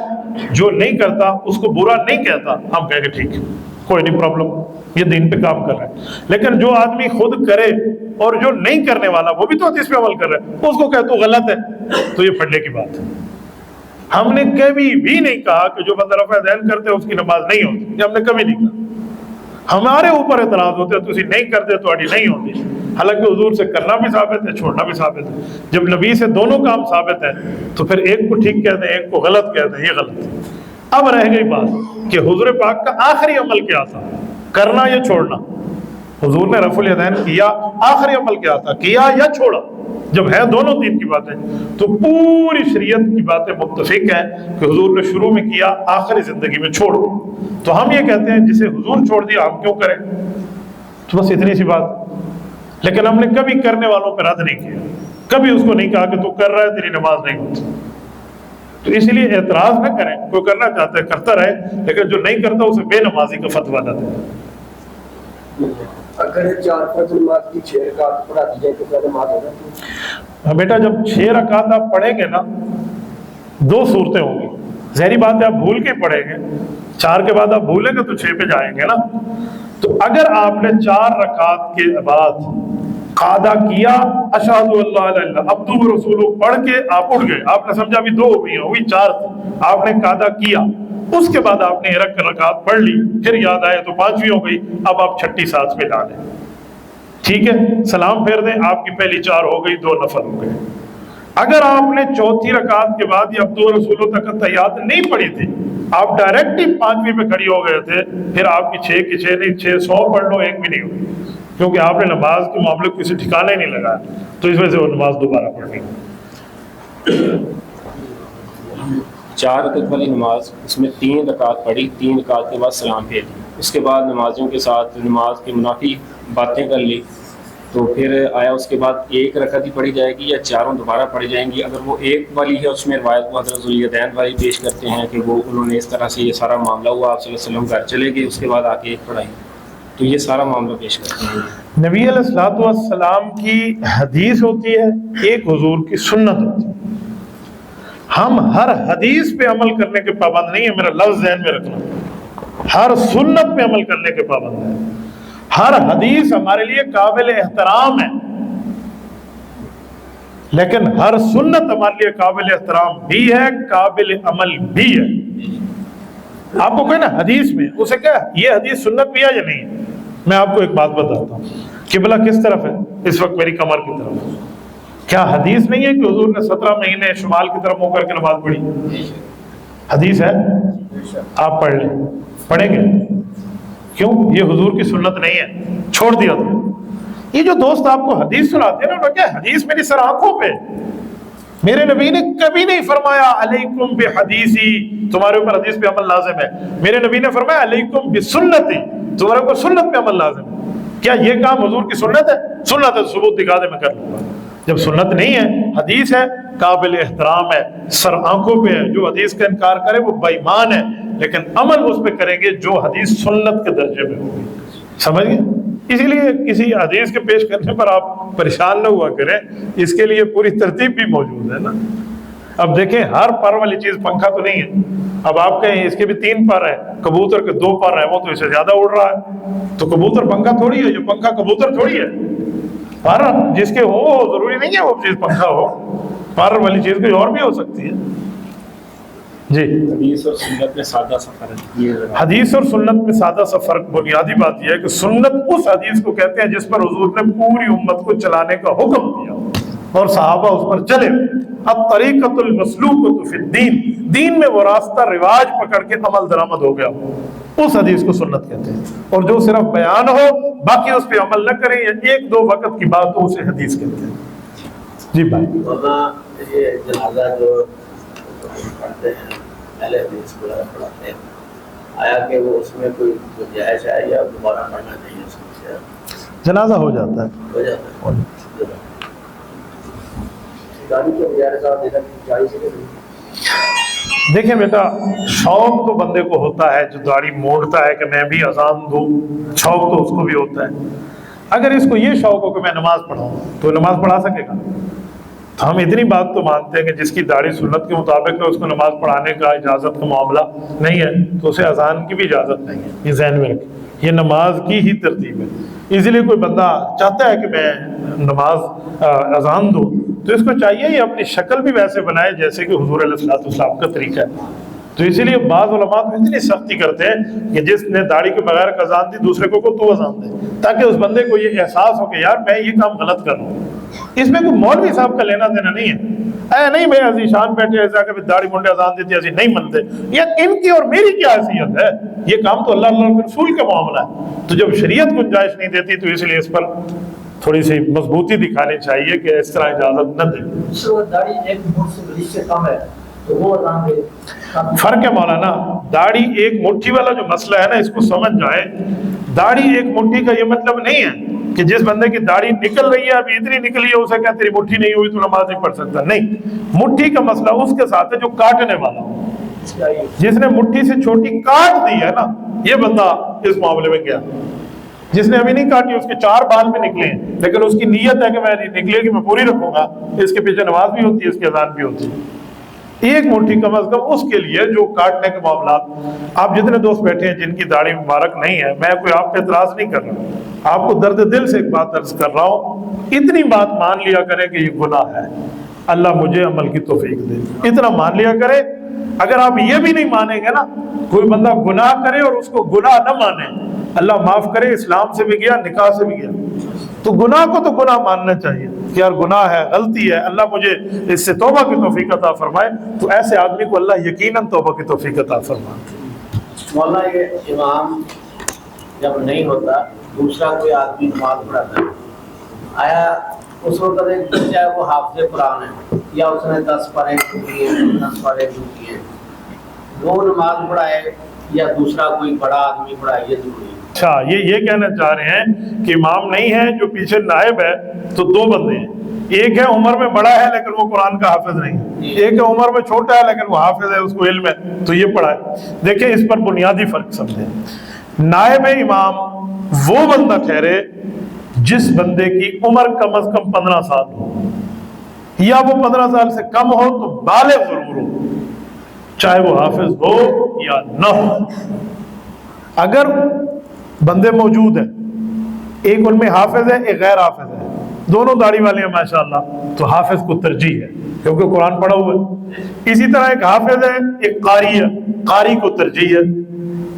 جو نہیں کرتا اس کو برا نہیں کہتا، ہم کہیں گے ٹھیک ہے، کوئی نہیں پرابلم، یہ دین پہ کام کر رہا ہے۔ لیکن جو آدمی خود کرے اور جو نہیں کرنے والا وہ بھی تو حدیث پہ عمل کر رہا ہے، اس کو کہے تو غلط ہے، تو یہ پڑھنے کی بات ہے۔ ہم نے کبھی بھی نہیں کہا کہ جو بندہ رفع الیدین کرتے اس کی نماز نہیں ہوتی، یہ ہم نے کبھی نہیں کہا۔ ہمارے اوپر اعتراض ہوتے ہیں، تسی نہیں کرتے تو اڈی نہیں ہوتی، حالانکہ حضور سے کرنا بھی ثابت ہے، چھوڑنا بھی ثابت ہے۔ جب نبی سے دونوں کام ثابت ہیں تو پھر ایک کو ٹھیک کہتے ہیں، ایک کو غلط کہتے ہیں، یہ غلط ہے۔ اب رہ گئی بات کہ حضور پاک کا آخری عمل کیا تھا، کرنا یا چھوڑنا؟ حضور نے رفع الیدین کیا، آخری عمل کیا تھا، کیا یا چھوڑا؟ جب ہے دونوں دین کی باتیں تو پوری شریعت کی باتیں متفق ہیں کہ حضور نے شروع میں کیا، آخری زندگی میں چھوڑ۔ تو ہم یہ کہتے ہیں جسے حضور چھوڑ دیا ہم کیوں کریں؟ تو بس اتنی سی بات۔ لیکن ہم نے کبھی کرنے والوں پہ رد نہیں کیا، کبھی اس کو نہیں کہا کہ تو کر رہا ہے تیری نماز نہیں ہوتی۔ تو اس لیے اعتراض نہ کریں، کوئی کرنا چاہتا ہے کرتا رہے، لیکن جو نہیں کرتا اسے بے نمازی کا فتویٰ نہ دیں۔ اگر 4 فرض نماز کی 6 رکعت پڑھا دی جائے تو کیا نماز ہو جاتی ہے؟ بیٹا جب 6 رکعت آپ پڑھیں گے نا، 2 صورتیں ہوں گی، ظاہری بات ہے آپ بھول کے پڑھیں گے، 4 کے بعد آپ بھولیں گے تو 6 پہ جائیں گے نا۔ تو اگر آپ نے 4 رکعت کے بعد قادہ کیا، اشہد اللہ الہ الا اللہ عبدہ ورسولہ پڑھ کے آپ اٹھ گئے، آپ نے سمجھا بھی 2 ہوئی ہیں، ہوئی 4 تھی، آپ نے قادہ کیا، اس کے بعد آپ نے ایک رکعت پڑھ لی، پھر یاد آئے تو 5ویں ہو گئی، اب آپ 6ٹھی ساتھ میں لا لیں، ٹھیک ہے، سلام پھیر دیں، آپ کی پہلی 4 ہو گئی، 2 نفل ہو گئے۔ اگر آپ نے 4تھی رکعت کے بعد یہ عبدہ ورسولہ تک تحیات نہیں پڑھی تھی، آپ ڈائریکٹ ہی 5ویں پہ کھڑی ہو گئے تھے، پھر آپ کی 6 کی 6 نہیں، 6 100 پڑھ لو، ایک بھی نہیں ہوئی، کیونکہ آپ نے نماز کے معاملے کو کسی ٹھکانے ہی نہیں لگایا، تو اس وجہ سے وہ نماز دوبارہ پڑھنی۔ 4 رکعت والی نماز، اس میں 3 رکعت پڑھی، 3 رکعت کے بعد سلام پھیر لی، اس کے بعد نمازیوں کے ساتھ نماز کے منافی باتیں کر لی، تو پھر آیا اس کے بعد 1 رکعت ہی پڑھی جائے گی یا 4 دوبارہ پڑھی جائیں گی؟ اگر وہ 1 والی ہے، اس میں روایت کو حضرت ذوالیدین والی پیش کرتے ہیں کہ وہ انہوں نے اس طرح سے یہ سارا معاملہ ہوا، آپ صلی اللہ علیہ وسلم گھر چلے گئے، اس کے بعد آ کے 1 پڑھائی، تو یہ سارا معاملہ پیش کرتے ہیں۔ نبی علیہ الصلوۃ والسلام کی حدیث ہوتی ہے، ایک حضور کی سنت ہوتی ہے۔ ہم ہر حدیث پہ عمل کرنے کے پابند نہیں ہیں، میرا لفظ ذہن میں رکھنا، ہر سنت پہ عمل کرنے کے پابند ہیں۔ ہر حدیث ہمارے لیے قابل احترام ہے، لیکن ہر سنت ہمارے لیے قابل احترام بھی ہے، قابل عمل بھی ہے۔ آپ کو کہے نا حدیث میں، اسے کہا یہ حدیث سنت بھی ہے یا نہیں ہے؟ میں آپ کو ایک بات بتاتا ہوں، قبلہ کس طرف ہے؟ اس وقت میری کمر کی طرف۔ کیا حدیث نہیں ہے کہ حضور نے 17 مہینے شمال کی طرف منہ کر کے نماز پڑھی؟ حدیث ہے، آپ پڑھ لیں، پڑھیں گے؟ کیوں؟ یہ حضور کی سنت نہیں ہے، چھوڑ دیا تو۔ یہ جو دوست آپ کو حدیث سناتے ہیں نا، کیا حدیث میری سر آنکھوں پہ؟ میرے نبی نے کبھی نہیں فرمایا علیکم بحدیثی، تمہارے اوپر حدیث پہ عمل لازم ہے۔ میرے نبی نے فرمایا علیکم بسنتی، تمہارے اوپر سنت پہ عمل لازم ہے۔ کیا یہ کام حضور کی سنت ہے؟ سنت ہے، ثبوت دکھا دے، میں کر لوں گا۔ جب سنت نہیں ہے، حدیث ہے، قابل احترام ہے، سر آنکھوں پہ ہے، جو حدیث کا انکار کرے وہ بے ایمان ہے، لیکن عمل اس پہ کریں گے جو حدیث سنت کے درجے میں ہوگی۔ سمجھ گئے؟ اسی لیے کسی حدیث کے پیش کرنے پر آپ پریشان نہ ہوا کریں، اس کے لیے پوری ترتیب بھی موجود ہے نا۔ اب دیکھیں، ہر پر والی چیز پنکھا تو نہیں ہے۔ اب آپ کہیں اس کے بھی 3 پر ہیں، کبوتر کے 2 پر ہیں، وہ تو اس سے زیادہ اڑ رہا ہے، تو کبوتر پنکھا تھوڑی ہے، جو پنکھا کبوتر تھوڑی ہے۔ پر جس کے ہو ضروری نہیں ہے وہ چیز پنکھا ہو، پر والی چیز کوئی اور بھی ہو سکتی ہے۔ جی، حدیث اور سنت میں سادہ سا فرق یہ ہے۔ حدیث اور سنت میں سادہ سا فرق، بنیادی بات یہ ہے کہ سنت اس حدیث کو کہتے ہیں جس پر حضور نے پوری امت کو چلانے کا حکم دیا اور صحابہ اس پر چلے۔ الطریقۃ المسلوکۃ فی الدین، دین میں وہ راستہ رواج پکڑ کے عمل درآمد ہو گیا، اس حدیث کو سنت کہتے ہیں۔ اور جو صرف بیان ہو، باقی اس پہ عمل نہ کریں، یا 1-2 وقت کی بات ہو، اسے حدیث کہتے ہیں۔ جی بھائی، یہ جنازہ جو پڑھتے ہیں، پہلے حدیث وغیرہ پڑھاتے ہیں، آیا کہ وہ اس میں کوئی گنجائش ہے یا دوبارہ پڑھنا چاہیے؟ اس میں جنازہ ہو جاتا ہے، ہو جاتا ہے۔ گاڑی کے بجائے صاحب دیکھا جائز ہے کہ نہیں؟ دیکھیں بیٹا، شوق تو بندے کو ہوتا ہے، جو داڑھی موڑتا ہے کہ میں بھی اذان دوں، شوق تو اس کو بھی ہوتا ہے۔ اگر اس کو یہ شوق ہو کہ میں نماز پڑھاؤں تو نماز پڑھا سکے گا؟ تو ہم اتنی بات تو مانتے ہیں کہ جس کی داڑھی سنت کے مطابق ہے، اس کو نماز پڑھانے کا اجازت کا معاملہ نہیں ہے، تو اسے اذان کی بھی اجازت نہیں ہے۔ یہ ذہن میں رکھیں، یہ نماز کی ہی ترتیب ہے۔ اسی لیے کوئی بندہ چاہتا ہے کہ میں نماز اذان دوں، تو اس کو چاہیے یہ اپنی شکل بھی ویسے بنائے جیسے کہ حضور علیہ الصلوۃ والسلام کا طریقہ ہے۔ تو اسی لیے بعض علماء تو اتنی سختی کرتے ہیں کہ جس نے داڑھی کے بغیر اذان دی، دوسرے کو تو اذان دے، تاکہ اس بندے کو یہ احساس ہو کہ یار میں یہ کام غلط کر رہا ہوں۔ اس میں کوئی مولوی صاحب کا لینا دینا نہیں ہے۔ اے نہیں بھائی عزیز شان بیٹھے ایسا کہ داڑھی منڈے اذان دیتی ایسی نہیں منتے، یہ ان کی اور میری کیا حیثیت ہے؟ یہ کام تو اللہ کے رسول کا معاملہ ہے۔ تو جب شریعت گنجائش نہیں دیتی تو اس لیے اس پر تھوڑی سی مضبوطی دکھانی چاہیے کہ اس طرح اجازت نہ دے۔ داڑھی ایک فٹ سے بیچ سے کم ہے تو وہ اذان دے۔ فرق ہے مولانا، داڑھی ایک مٹھی والا جو مسئلہ ہے نا، اس کو سمجھ جائے۔ داڑھی ایک مٹھی کا یہ مطلب نہیں ہے کہ جس بندے کی داڑھی نکل رہی ہے، ابھی اتنی نکلی ہے، اسے کہ تیری مٹھی نہیں ہوئی تو نماز نہیں پڑھ سکتا، نہیں۔ مٹھی کا مسئلہ اس کے ساتھ ہے جو کاٹنے والا ہو، جس نے مٹھی سے چھوٹی کاٹ دی ہے نا، یہ بندہ اس معاملے میں گیا۔ جس نے ابھی نہیں کاٹی، اس کے 4 بال بھی نکلے ہیں، لیکن اس کی نیت ہے کہ میں نکلے گی میں پوری رکھوں گا، اس کے پیچھے نماز بھی ہوتی ہے، اس کی اذان بھی ہوتی ہے۔ ایک مٹھی کم از کم اس کے لیے جو کاٹنے کے معاملات۔ آپ جتنے دوست بیٹھے ہیں جن کی داڑھی مبارک نہیں ہے، میں کوئی آپ پہ اعتراض نہیں کر رہا، آپ کو درد دل سے ایک بات عرض کر رہا ہوں، اتنی بات مان لیا کرے کہ یہ گناہ ہے، اللہ مجھے عمل کی توفیق دے، اتنا مان لیا کرے۔ اگر آپ یہ بھی نہیں مانیں گے نا، کوئی بندہ گناہ کرے اور اس کو گناہ نہ مانے، اللہ معاف کرے، اسلام سے بھی گیا، نکاح سے بھی گیا، تو گناہ کو تو گناہ ماننا چاہیے کہ یار گناہ ہے، غلطی ہے، اللہ مجھے اس سے توبہ کی توفیق عطا فرمائے، تو ایسے آدمی کو اللہ یقیناً توبہ کی توفیق عطا فرمائے۔ مولانا یہ امام جب نہیں ہوتا، دوسرا کوئی آدمی نماز پڑھاتا ہے، آیا اس وقت ایک چاہے وہ حافظ قرآن ہے یا اس نے 10 پارے کیے 10 پارے کیے، وہ نماز پڑھائے یا دوسرا کوئی بڑا آدمی پڑھائے، یہ ضروری ہے؟ اچھا، یہ کہنا چاہ رہے ہیں کہ امام نہیں ہے، جو پیچھے نائب ہے، تو 2 بندے ہیں، ایک ہے عمر میں بڑا ہے لیکن وہ قرآن کا حافظ نہیں ہے، ایک ہے عمر میں چھوٹا ہے لیکن وہ حافظ ہے، اس کو علم ہے، تو یہ پڑھائے۔ دیکھیں اس پر بنیادی فرق سمجھیں، نائب امام وہ بندہ ٹھہرے جس بندے کی عمر کم از کم 15 سال ہو، یا وہ 15 سال سے کم ہو تو بالغ ضرور ہو، چاہے وہ حافظ ہو یا نہ ہو۔ اگر بندے موجود ہیں، ایک ان میں حافظ ہے ایک غیر حافظ ہے، دونوں داڑھی والے ہیں ماشاءاللہ، تو حافظ کو ترجیح ہے کیونکہ قرآن پڑھا ہوا ہے۔ اسی طرح ایک حافظ ہے ایک قاری ہے، قاری کو ترجیح ہے۔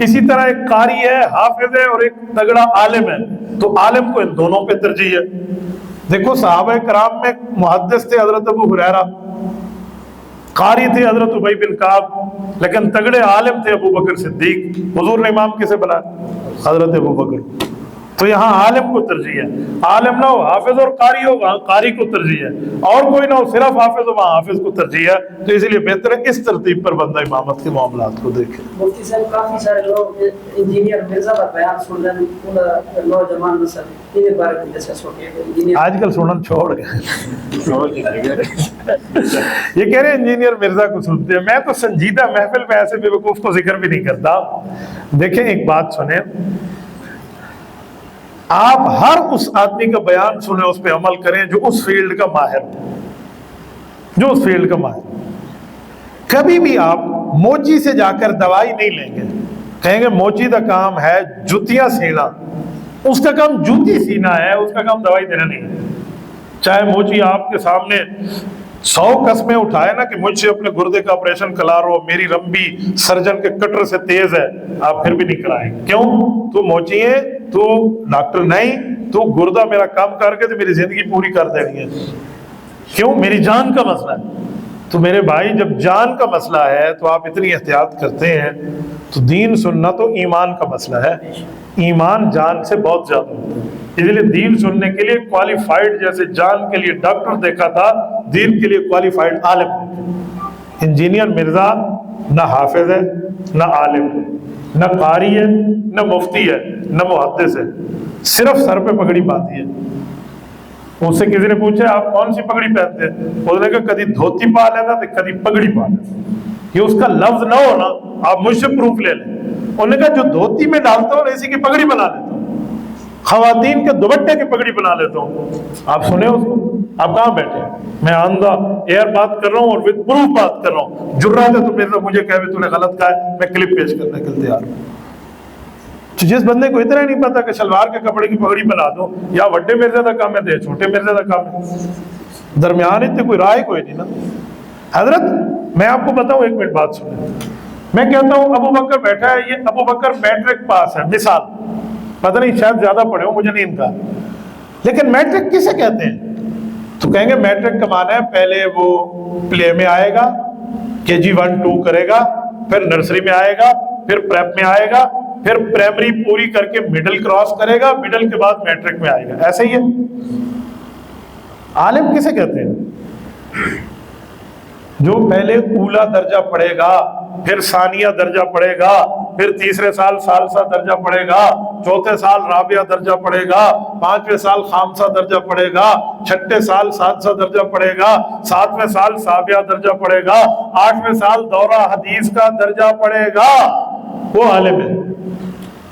اسی طرح ایک قاری ہے حافظ ہے اور ایک تگڑا عالم ہے، تو عالم کو ان دونوں پہ ترجیح ہے۔ دیکھو صحابہ کرام میں محدث تھے حضرت ابو ہریرہ، قاری تھے حضرت ابی بن کعب، لیکن تگڑے عالم تھے ابو بکر صدیق۔ حضور نے امام کسے بنایا؟ حضرت ابو بکر۔ تو یہاں عالم کو ترجیح ہے، عالم نہ ہو حافظ اور قاری ہو وہاں قاری کو ترجیح ہے، اور کوئی نہ ہو صرف حافظ ہو وہاں حافظ کو ترجیح ہے۔ تو اسی لیے بہتر ہے اس ترتیب پر بندہ امامت کے معاملات کو دیکھے۔ مفتی صاحب کافی سارے لوگ انجینئر مرزا کا بیان سن رہے ہیں، نوجوان نسل انہیں بارے میں جیسے سوچے انجینئر آج کل سنن چھوڑ گئے، یہ کہہ رہے ہیں انجینئر مرزا کو سنتے ہیں۔ میں تو سنجیدہ محفل میں ایسے بے وقوف کو ذکر بھی نہیں کرتا۔ دیکھیں ایک بات سنیں، آپ ہر اس آدمی کا بیان سنیں، اس پہ عمل کریں جو اس فیلڈ کا ماہر ہو، جو اس فیلڈ کا ماہر ہو۔ کبھی بھی آپ موچی سے جا کر دوائی نہیں لیں گے، کہیں گے موچی کا کام ہے جوتیاں سینا، اس کا کام جوتی سینا ہے، اس کا کام دوائی دینا نہیں ہے۔ چاہے موچی آپ کے سامنے 100 قسمیں اٹھائے نا کہ مجھ سے اپنے گردے کا آپریشن کرا رہو، میری رمبی سرجن کے کٹر سے تیز ہے، آپ پھر بھی نہیں کرائیں گے۔ کیوں؟ تو موچی ہے، تو ڈاکٹر نہیں، تو گردہ میرا کام کر کے تو میری زندگی پوری کر دینی ہے۔ کیوں؟ میری جان کا مسئلہ ہے۔ تو میرے بھائی جب جان کا مسئلہ ہے تو آپ اتنی احتیاط کرتے ہیں، تو دین سننا تو ایمان کا مسئلہ ہے، ایمان جان سے بہت زیادہ ہوتا ہے۔ اس لیے دین سننے کے لیے کوالیفائڈ، جیسے جان کے لیے ڈاکٹر دیکھا تھا، دین کے لیے کوالیفائڈ عالم دیکھا۔ انجینئر مرزا نہ حافظ ہے نہ عالم ہے، نہ قاری ہے نہ مفتی ہے نہ محدث ہے، صرف سر پہ پگڑی باندھی ہے۔ اس سے کسی نے پوچھا آپ کون سی پگڑی پہنتے ہیں؟ اس نے کہا کدی دھوتی پا لیتا تو کدی پگڑی پا لیتا۔ یہ اس کا لفظ نہ ہونا، آپ مجھ سے پروف لے لیں۔ انہوں نے کہا جو دھوتی میں ڈالتا ہوں اسی کی پگڑی بنا لیتا ہوں، خواتین کے دوپٹے کی پگڑی بنا لیتا ہوں۔ آپ سنیں اس کو؟ آپ کہاں بیٹھے؟ میں آندھا ایئر بات کر رہا ہوں اور وتھ پروف بات کر رہا ہوں۔ جرات ہے تو میرے مجھے کہے تو نے غلط کہا ہے، میں کلپ پیش کرنے کے لیے تیار ہوں۔ جس بندے کو اتنا ہی نہیں پتا کہ شلوار کے کپڑے کی پگڑی بنا دو، یا وڈے مرزے کا کام ہے تو چھوٹے مرزے کا کام ہے، درمیان اتنے کوئی رائے کوئی نہیں نا۔ حضرت میں آپ کو بتاؤں، ایک منٹ بات سنیں، میں کہتا ہوں ابو بکر بیٹھا ہے، یہ ابو بکر میٹرک پاس ہے، مثال، پتہ نہیں شاید زیادہ پڑھے ہو، مجھے نہیں انکار، لیکن میٹرک کسے کہتے ہیں؟ تو کہیں گے میٹرک کا معنی ہے پہلے وہ پلے میں آئے گا، KG 1 2 کرے گا، پھر نرسری میں آئے گا، پھر پریپ میں آئے گا، پھر پرائمری پوری کر کے مڈل کراس کرے گا، مڈل کے بعد میٹرک میں آئے گا۔ ایسے ہی ہے۔ عالم کسے کہتے ہیں؟ جو پہلے اولا درجہ پڑھے گا، پھر ثانیہ درجہ پڑھے گا، پھر تیسرے سال ثالثہ درجہ پڑھے گا، چوتھے سال رابعہ درجہ پڑھے گا، پانچویں سال خامسہ درجہ پڑھے گا، چھٹے سال سادسہ درجہ پڑھے گا، ساتویں سال سابعہ درجہ پڑھے گا، آٹھویں سال دورہ حدیث کا درجہ پڑھے گا، وہ عالم ہے۔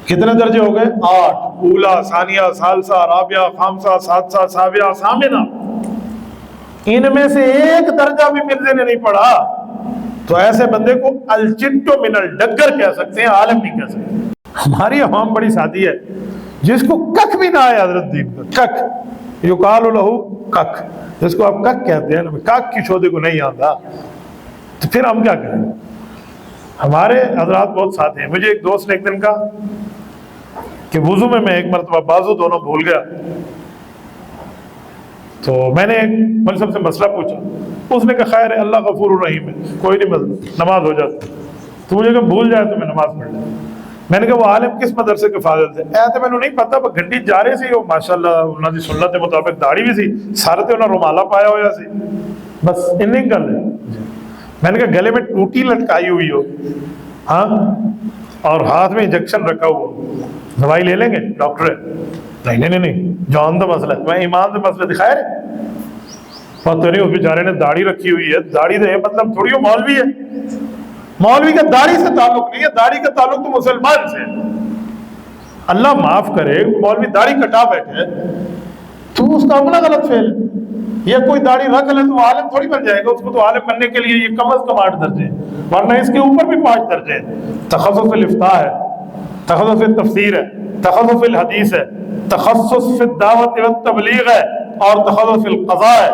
کتنے درجے ہو گئے؟ 8، اولا، ثانیہ، ثالثہ، رابعہ، خامسہ، سادسہ، سابعہ، ثامنہ۔ ان میں سے ایک درجہ بھی مرزے نے نہیں پڑھا تو ایسے بندے کو الچٹو من الڈگر کہہ سکتے ہیں، عالم نہیں کہہ سکتے۔ ہماری عوام بڑی سادی ہے، جس کو کک بھی نہ آئے حضرت دین کا، کک یقال لہو کک، جس کو آپ کک کہتے ہیں نا، کک کی شودے کو نہیں آتا، تو پھر ہم کیا کریں؟ ہمارے حضرات بہت ساتھ ہیں۔ مجھے ایک دوست نے ایک دن کہا کہ وضو میں ایک مرتبہ بازو دونوں بھول گیا، تو میں نے ایک مولوی سے مسئلہ پوچھا، اس نے کہا خیر ہے، اللہ غفور الرحیم ہے، کوئی نہیں، مسئلہ نماز ہو جاتی۔ تو مجھے کہ بھول جائے تو میں نماز پڑھ لوں۔ میں نے کہا وہ عالم کس مدرسے کے فاضل تھے؟ تو میں نے نہیں پتا، وہ گھنٹی جا رہے سی، وہ ماشاءاللہ انہوں نے سنت کے مطابق داڑھی بھی سی، سارے تے انہوں نے رومالا پایا ہوا سی، بس انہیں گل ہے۔ میں نے کہا گلے میں ٹوٹی لٹکائی ہوئی ہو، ہاں، اور ہاتھ میں انجیکشن رکھا ہوا، دوائی لے لیں گے؟ ڈاکٹر ہے، نہیں، جان دا مسئلہ ہے، میں ایمان دا مسئلہ دکھائے رہے، پتہ نہیں اس بیچارے نے داڑھی رکھی ہوئی ہے، داڑھی دے مطلب تھوڑی وہ مولوی ہے، مولوی کا داڑھی سے تعلق نہیں ہے، داڑھی کا تعلق تو مسلمان سے ہے۔ اللہ معاف کرے، مولوی داڑھی کٹا بیٹھے تو اس کا اپنا غلط فعل ہے۔ یہ کوئی داڑھی رکھ لے تو وہ عالم تھوڑی بن جائے گا، اس کو تو عالم بننے کے لیے یہ کم از کم 8 درجے ہیں، ورنہ اس کے اوپر بھی 5 درجے ہیں۔ تخصص فی الافتاء ہے، تخصص فی التفسیر ہے، تخصص فی الحدیث ہے، تخصص فی الدعوت والتبلیغ ہے، اور تخصص فی القضاء ہے۔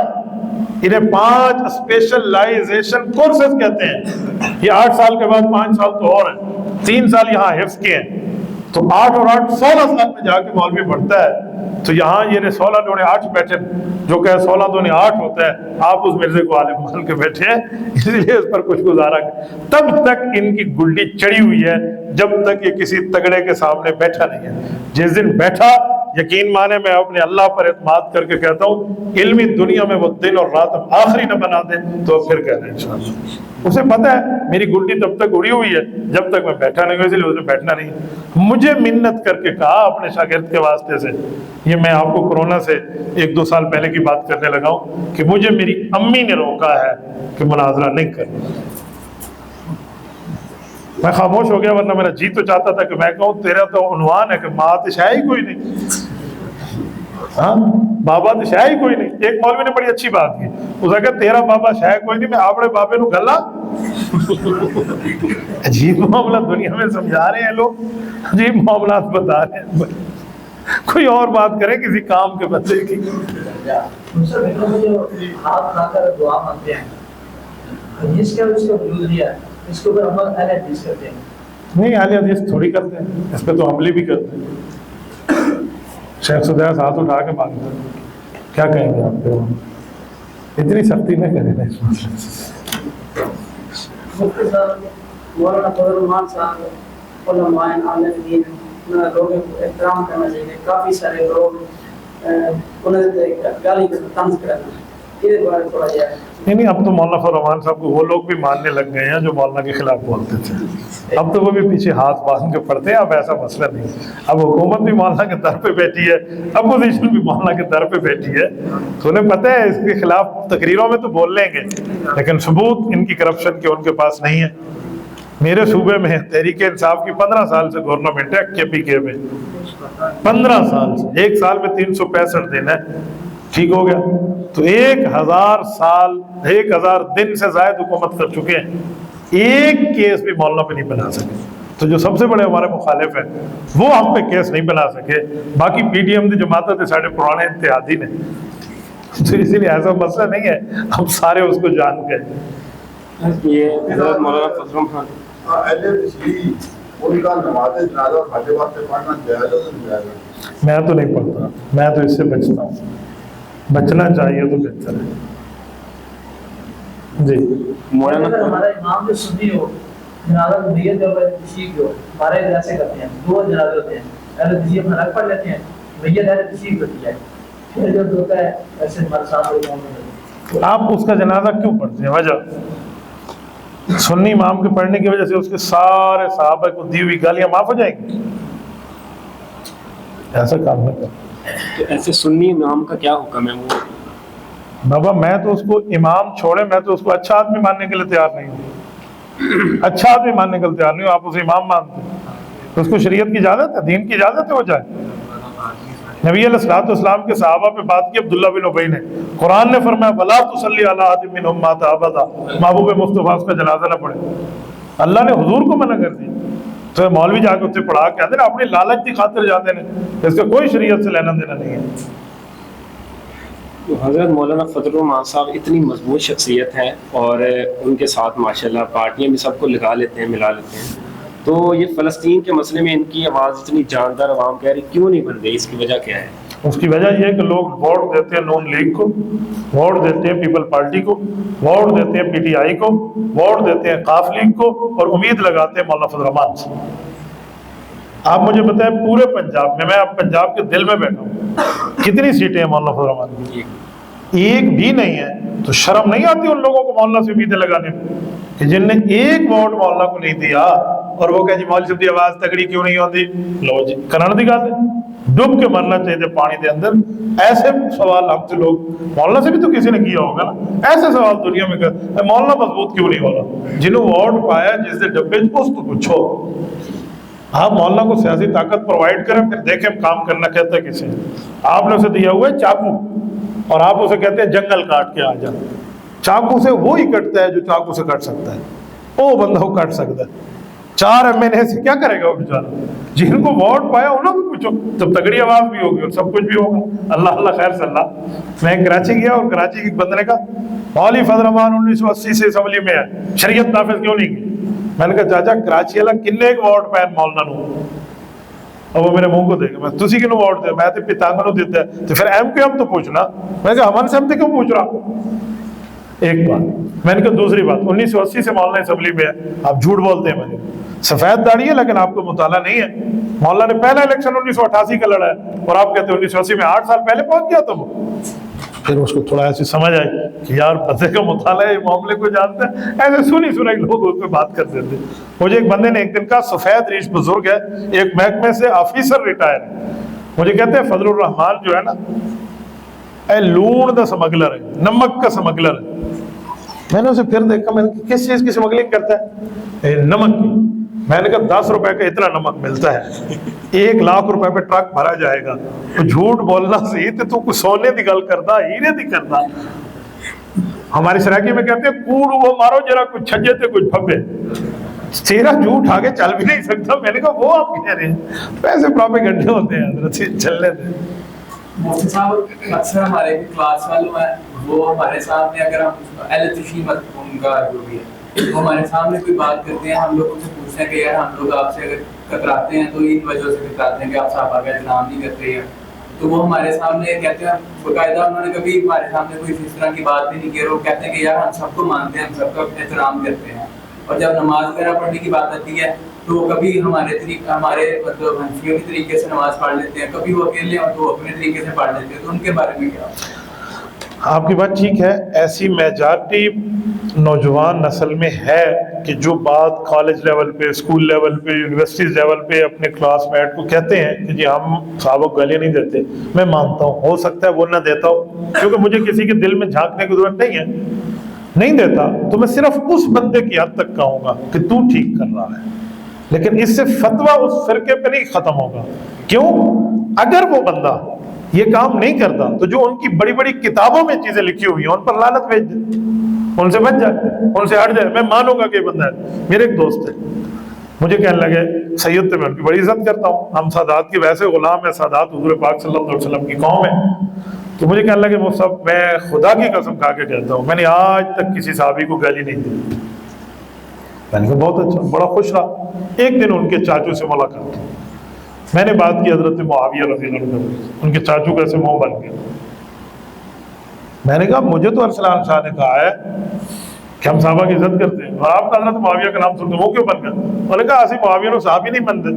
انہیں 5 اسپیشلائزیشن کورسز کہتے ہیں۔ یہ 8 سال کے بعد 5 سال تو اور ہیں، 3 سال یہاں حفظ کے ہیں، تو 8 اور 8 16 سال میں جا کے مولوی بڑھتا ہے۔ تو یہاں یہ 16 دونے 8 بیٹھے، جو کہ 16 دونے 8 ہوتا ہے، آپ اس مرزے کو عالم مان کے بیٹھے ہیں، اس لیے اس پر کچھ گزارا۔ تب تک ان کی گلڈی چڑی ہوئی ہے جب تک یہ کسی تگڑے کے سامنے بیٹھا نہیں ہے۔ جس دن بیٹھا، یقین مانے میں اپنے اللہ پر اعتماد کر کے کہتا ہوں، علمی دنیا میں وہ دن اور رات آخری نہ بنا دے تو پھر کہہ رہے ہیں انشاءاللہ۔ اسے پتہ ہے میری گلڈی تب تک اڑی ہوئی ہے جب تک میں بیٹھا نہیں ہوں، اس لیے اسے بیٹھنا نہیں۔ مجھے منت کر کے کہا اپنے شاگرد کے واسطے سے، یہ میں آپ کو کورونا سے 1-2 سال پہلے کی بات کرنے لگا ہوں، کہ مجھے میری امی نے روکا ہے کہ مناظرہ نہیں کرنا۔ میں خاموش ہو گیا، ورنہ میرا جی تو چاہتا تھا کہ میں کہوں تیرا تو عنوان ہے کہ ماں تو شاہ ہی کوئی نہیں، ہاں بابا تو شاہ ہی کوئی نہیں۔ ایک مولوی نے بڑی اچھی بات کی، اس نے کہا تیرا بابا شاہ کوئی نہیں، میں اپنے بابے نو گلا۔ عجیب معاملہ دنیا میں سمجھا رہے ہیں لوگ، عجیب معاملات بتا رہے ہیں۔ کوئی اور بات کرے کسی کام کے بندے کی۔ جو ہاتھ کھا کر دعا مانگتے ہیں، حدیث کا اس کا وجود دیا، اس کے اوپر عمل اہل حدیث کرتے ہیں؟ نہیں، اہل حدیث تھوڑی کرتے ہیں، اس پہ تو عملی بھی کرتے ہیں۔ شیخ سدیس ہاتھ اٹھا کے مانگتے ہیں، کیا کہیں گے آپ پہ؟ اتنی سختی نہ کریں نا اس مسئلے سے۔ مفتی صاحب، مولانا فضل الرحمان صاحب، علماء عالم دین، لوگوں کو احترام کرنا چاہیے۔ کافی سارے لوگ انہیں گالی طنز کرنا، یہ بارے تھوڑا جائے۔ نہیں، اب تو مولانا فضل الرحمان صاحب کو وہ لوگ بھی ماننے لگ گئے ہیں جو مولانا کے خلاف بولتے تھے، اب تو وہ بھی پیچھے ہاتھ باندھ کے پڑھتے ہیں۔ اب ایسا مسئلہ نہیں، اب حکومت بھی مولانا کے در پہ بیٹھی ہے، اپوزیشن بھی مولانا کے در پہ بیٹھی ہے، تو انہیں پتہ ہے اس کے خلاف تقریروں میں تو بول لیں گے، لیکن ثبوت ان کی کرپشن کے ان کے پاس نہیں ہے۔ میرے صوبے میں تحریک انصاف کی 15 سال سے گورنمنٹ ہے KPK میں، 15 سال سے، 1 سال میں 365 دن ہے، ٹھیک ہو گیا تو 1000 دن سے زائد حکومت کر چکے ہیں، ایک کیس بھی مولانا پہ نہیں بنا سکے۔ تو جو سب سے بڑے ہمارے مخالف ہیں وہ ہم پہ کیس نہیں بنا سکے، باقی PDM دی جماعتیں تھے سارے پرانے اتحادی نے، تو اسی لیے ایسا مسئلہ نہیں ہے، ہم سارے اس کو جان گئے۔ یہ حضرت مولانا فضل الرحمان ان کا نماز جنازہ فاتحہ واسطے پڑھنا جائز ہے نہیں جائز؟ میں تو نہیں پڑھتا، میں تو اس سے بچتا ہوں، بچنا چاہیے تو بہتر ہے۔ جی مولانا اگر ہمارا امام جو سنی ہو، جنازہ میت ہو تشریف ہو، ہمارے ایسے کرتے ہیں، 2 جنازے ہوتے ہیں، اہل تشریف میں رکھ پڑھ لیتے ہیں، میت اہل تشریف ہوتی ہے، پھر جب ہوتا ہے ایسے ہمارے ساتھ ہوتے ہیں۔ آپ اس کا جنازہ کیوں پڑھتے ہیں؟ وجہ سنی امام کے پڑھنے کی وجہ سے اس کے سارے صحابہ کو دی ہوئی گالیاں معاف ہو جائیں گی؟ ایسا کام نہ کریں۔ تو ایسے سنی امام کا کیا حکم ہے؟ وہ بابا میں تو اس کو امام چھوڑے، میں تو اس کو اچھا آدمی ماننے کے لیے تیار نہیں ہوں، اچھا آدمی ماننے کے لیے تیار نہیں ہوں، آپ اسے امام مانتے ہیں تو اس کو شریعت کی اجازت ہے، دین کی اجازت ہے وہ جائے۔ نبی علیہ الصلوۃ والسلام کے صحابہ پہ بات کی عبداللہ بن ابی نے، قرآن نے فرمایا وَلَا تُصَلِّ عَلَىٰ أَحَدٍ مِّنْهُمْ مَاتَ أَبَدًا، محبوب مصطفیٰ اس کا جنازہ نہ پڑھے، اللہ نے حضور کو منع کر دی۔ تو مولوی جا کے اسے پڑھا کے آتے ہیں، اپنی لالچ کی خاطر جاتے ہیں، اس کا کوئی شریعت سے لینا دینا نہیں ہے۔ حضرت مولانا فضل الرحمان صاحب اتنی مضبوط شخصیت ہیں اور ان کے ساتھ ماشاءاللہ پارٹیاں بھی سب کو لگا لیتے ہیں، ملا لیتے ہیں، تو یہ فلسطین کے مسئلے میں ان کی آواز اتنی جاندار عوام کہہ رہی کیوں نہیں بن رہی؟ اس کی وجہ کیا ہے؟ اس کی وجہ یہ ہے کہ لوگ ووٹ دیتے ہیں نون لیگ کو، ووٹ دیتے ہیں پیپل پارٹی کو، ووٹ دیتے ہیں PTI کو، ووٹ دیتے ہیں قاف لیگ کو، اور امید لگاتے ہیں مولانا فضل الرحمان سے۔ آپ مجھے بتائیں پورے پنجاب میں اب پنجاب کے دل میں بیٹھا ہوں، کتنی سیٹیں ہیں مولانا فضل الرحمان کی؟ ایک بھی نہیں ہے۔ تو شرم نہیں آتی ان لوگوں کو مولانا سے امیدیں لگانے میں کہ جن نے ایک ووٹ مولانا کو نہیں دیا اور وہ کہ جی مولوی صاحب دی آواز تگڑی کیوں نہیں ہوتی؟ لو جی کرن دی گل ہے، ڈب کے مرنا چاہیے پانی دے اندر۔ ایسے سوال ہم سے لوگ، مولانا سے بھی تو کسی نے کیا ہوگا نا، ایسے سوال دنیا میں کر مولانا مضبوط کیوں نہیں ہو رہا؟ جنہوں ووٹ پایا جس نے ڈبے اس کو پوچھو۔ آپ مولانا کو سیاسی طاقت پرووائڈ کریں، پھر دیکھیں کام کرنا کہتا ہے کسی، آپ نے اسے دیا ہوا ہے چاقو اور آپ اسے کہتے ہیں جنگل کاٹ کے آ جا. چاقو سے وہی کٹتا ہے جو چاقو سے کٹ سکتا ہے، وہ بندہ وہ کٹ سکتا ہے. 4 MNA سے کیا کرے گا وہ بیچارہ؟ جن کو ووٹ پایا انہوں کو پوچھو، تب تگڑی آواز بھی ہوگی اور سب کچھ بھی ہوگا. اللہ اللہ خیر صلی اللہ. میں کراچی گیا اور کراچی کے بندے نے کہا مولوی فضل الرحمان 1980 سے اسمبلی میں ہے، شریعت نافذ کیوں نہیں کی؟ میں نے کہا چاچا کراچی والا کنے ووٹ پائے مولانا نو؟ اور وہ میرے منہ کو دیکھا، میں تسی کنوں ووٹ دے؟ میں تے پتانگ نو دیتا ہے تو پھر MQM تو پوچھنا. میں نے کہا ہمن سے ہم تے کیوں پوچھ رہا؟ ایک بات. میں نے کہا دوسری بات، 1980 سے مولانا اسمبلی میں ہے، آپ جھوٹ بولتے ہیں. میں نے سفید داڑھی ہے لیکن آپ کو مطالعہ نہیں ہے. مولانا نے پہلا الیکشن 1988 کا لڑا ہے اور آپ کہتے ہیں 1980 میں 8 سال پہلے پہنچ گیا تم. پھر اس کو تھوڑا ایسی سمجھ آئی کہ یار بندے کا مطالعہ ہے، معاملے کو جانتا ہے. ایسے سنی سنائی لوگ اس پہ بات کرتے تھے. مجھے ایک بندے نے ایک دن کہا، سفید ریش بزرگ ہے، ایک محکمے سے آفیسر ریٹائر ہے، مجھے کہتے ہیں فضل الرحمان جو ہے نا اے لون دا سمگلر ہے، نمک کا سمگلر ہے. میں نے اسے پھر دیکھا، میں نے کہا کس چیز کی سمگلنگ کرتا ہے؟ نمک کی. میں نے کہا 10 روپے کا اتنا نمک ملتا ہے، 1 لاکھ روپے پہ ٹرک بھرا جائے گا. تو جھوٹ بولنا صحیح تے تو کچھ سونے دی گل کرتا، ہیرے دی کرتا. ہماری سرائکی میں کہتے ہیں کوڑ وہ مارو جرا کچھ چھجے تے کچھ پھبے. تیرا جھوٹ آگے چل بھی نہیں سکتا. میں نے کہا وہ آپ کہہ رہے ہیں، پیسے پراپیگنڈے ہوتے ہیں حضرت، چلنے دیں. مفتی صاحب اکثر ہمارے کلاس والوں ہیں وہ ہمارے سامنے، اگر ہم اہل تشیمت ان کا جو بھی ہے وہ ہمارے سامنے کوئی بات کرتے ہیں، ہم لوگوں سے پوچھتے ہیں کہ یار ہم لوگ آپ سے اگر کتراتے ہیں تو ان وجہ سے کتراتے ہیں کہ آپ صحابہ کا احترام نہیں کرتے ہیں. تو وہ ہمارے سامنے کہتے ہیں، باقاعدہ انہوں نے کبھی ہمارے سامنے کوئی اس طرح کی بات بھی نہیں کی، اور وہ کہتے ہیں کہ یار ہم سب کو مانتے ہیں، ہم سب کا احترام کرتے ہیں. اور جب نماز وغیرہ پڑھنے کی بات آتی ہے تو کبھی ہمارے مطلب حنفیوں کے طریقے سے نماز پڑھ لیتے ہیں، کبھی وہ اکیلے اور تو اپنے طریقے سے پڑھ لیتے ہیں. تو ان کے بارے میں کیا؟ آپ کی بات ٹھیک ہے. ایسی میجارٹی نوجوان نسل میں ہے کہ جو بات کالج لیول پہ، اسکول لیول پہ، یونیورسٹیز لیول پہ اپنے کلاس میٹ کو کہتے ہیں کہ جی ہم صحابہ کو گالیاں نہیں دیتے. میں مانتا ہوں ہو سکتا ہے وہ نہ دیتا ہوں، کیونکہ مجھے کسی کے دل میں جھانکنے کی ضرورت نہیں ہے. نہیں دیتا تو میں صرف اس بندے کی حد تک کہوں گا کہ تو ٹھیک کر رہا ہے، لیکن اس سے فتویٰ اس فرقے پہ نہیں ختم ہوگا. کیوں؟ اگر وہ بندہ یہ کام نہیں کرتا تو جو ان کی بڑی بڑی کتابوں میں چیزیں لکھی ہوئی ہیں ان پر لعنت بھیج دے، ان سے بچ جائے، ان سے ہٹ جائے. میں مانوں گا کہ یہ بندہ ہے. میرے ایک دوست ہے، مجھے کہنے لگے سید تھے، میں ان کی بڑی عزت کرتا ہوں، ہم سادات کی ویسے غلام ہیں، سادات حضور پاک صلی اللہ علیہ وسلم کی قوم ہے. تو مجھے کہنے لگے وہ سب، میں خدا کی قسم کھا کے کہتا ہوں میں نے آج تک کسی صحابی کو گالی نہیں دی. میں نے کہا بہت اچھا، بڑا خوش رہا. ایک دن ان کے چاچو سے ملاقات کی، میں نے بات کی حضرت معاویہ رضی اللہ عنہ، ان کے چاچو کا ایسے منہ بن گیا. میں نے کہا مجھے تو ارسلان شاہ نے کہا ہے کہ ہم صحابہ کی عزت کرتے ہیں، اور آپ کا حضرت معاویہ کا نام سنتے وہ کیوں بن گیا؟ انہوں نے کہا اسی معاویہ نے صحابی نہیں بنتے.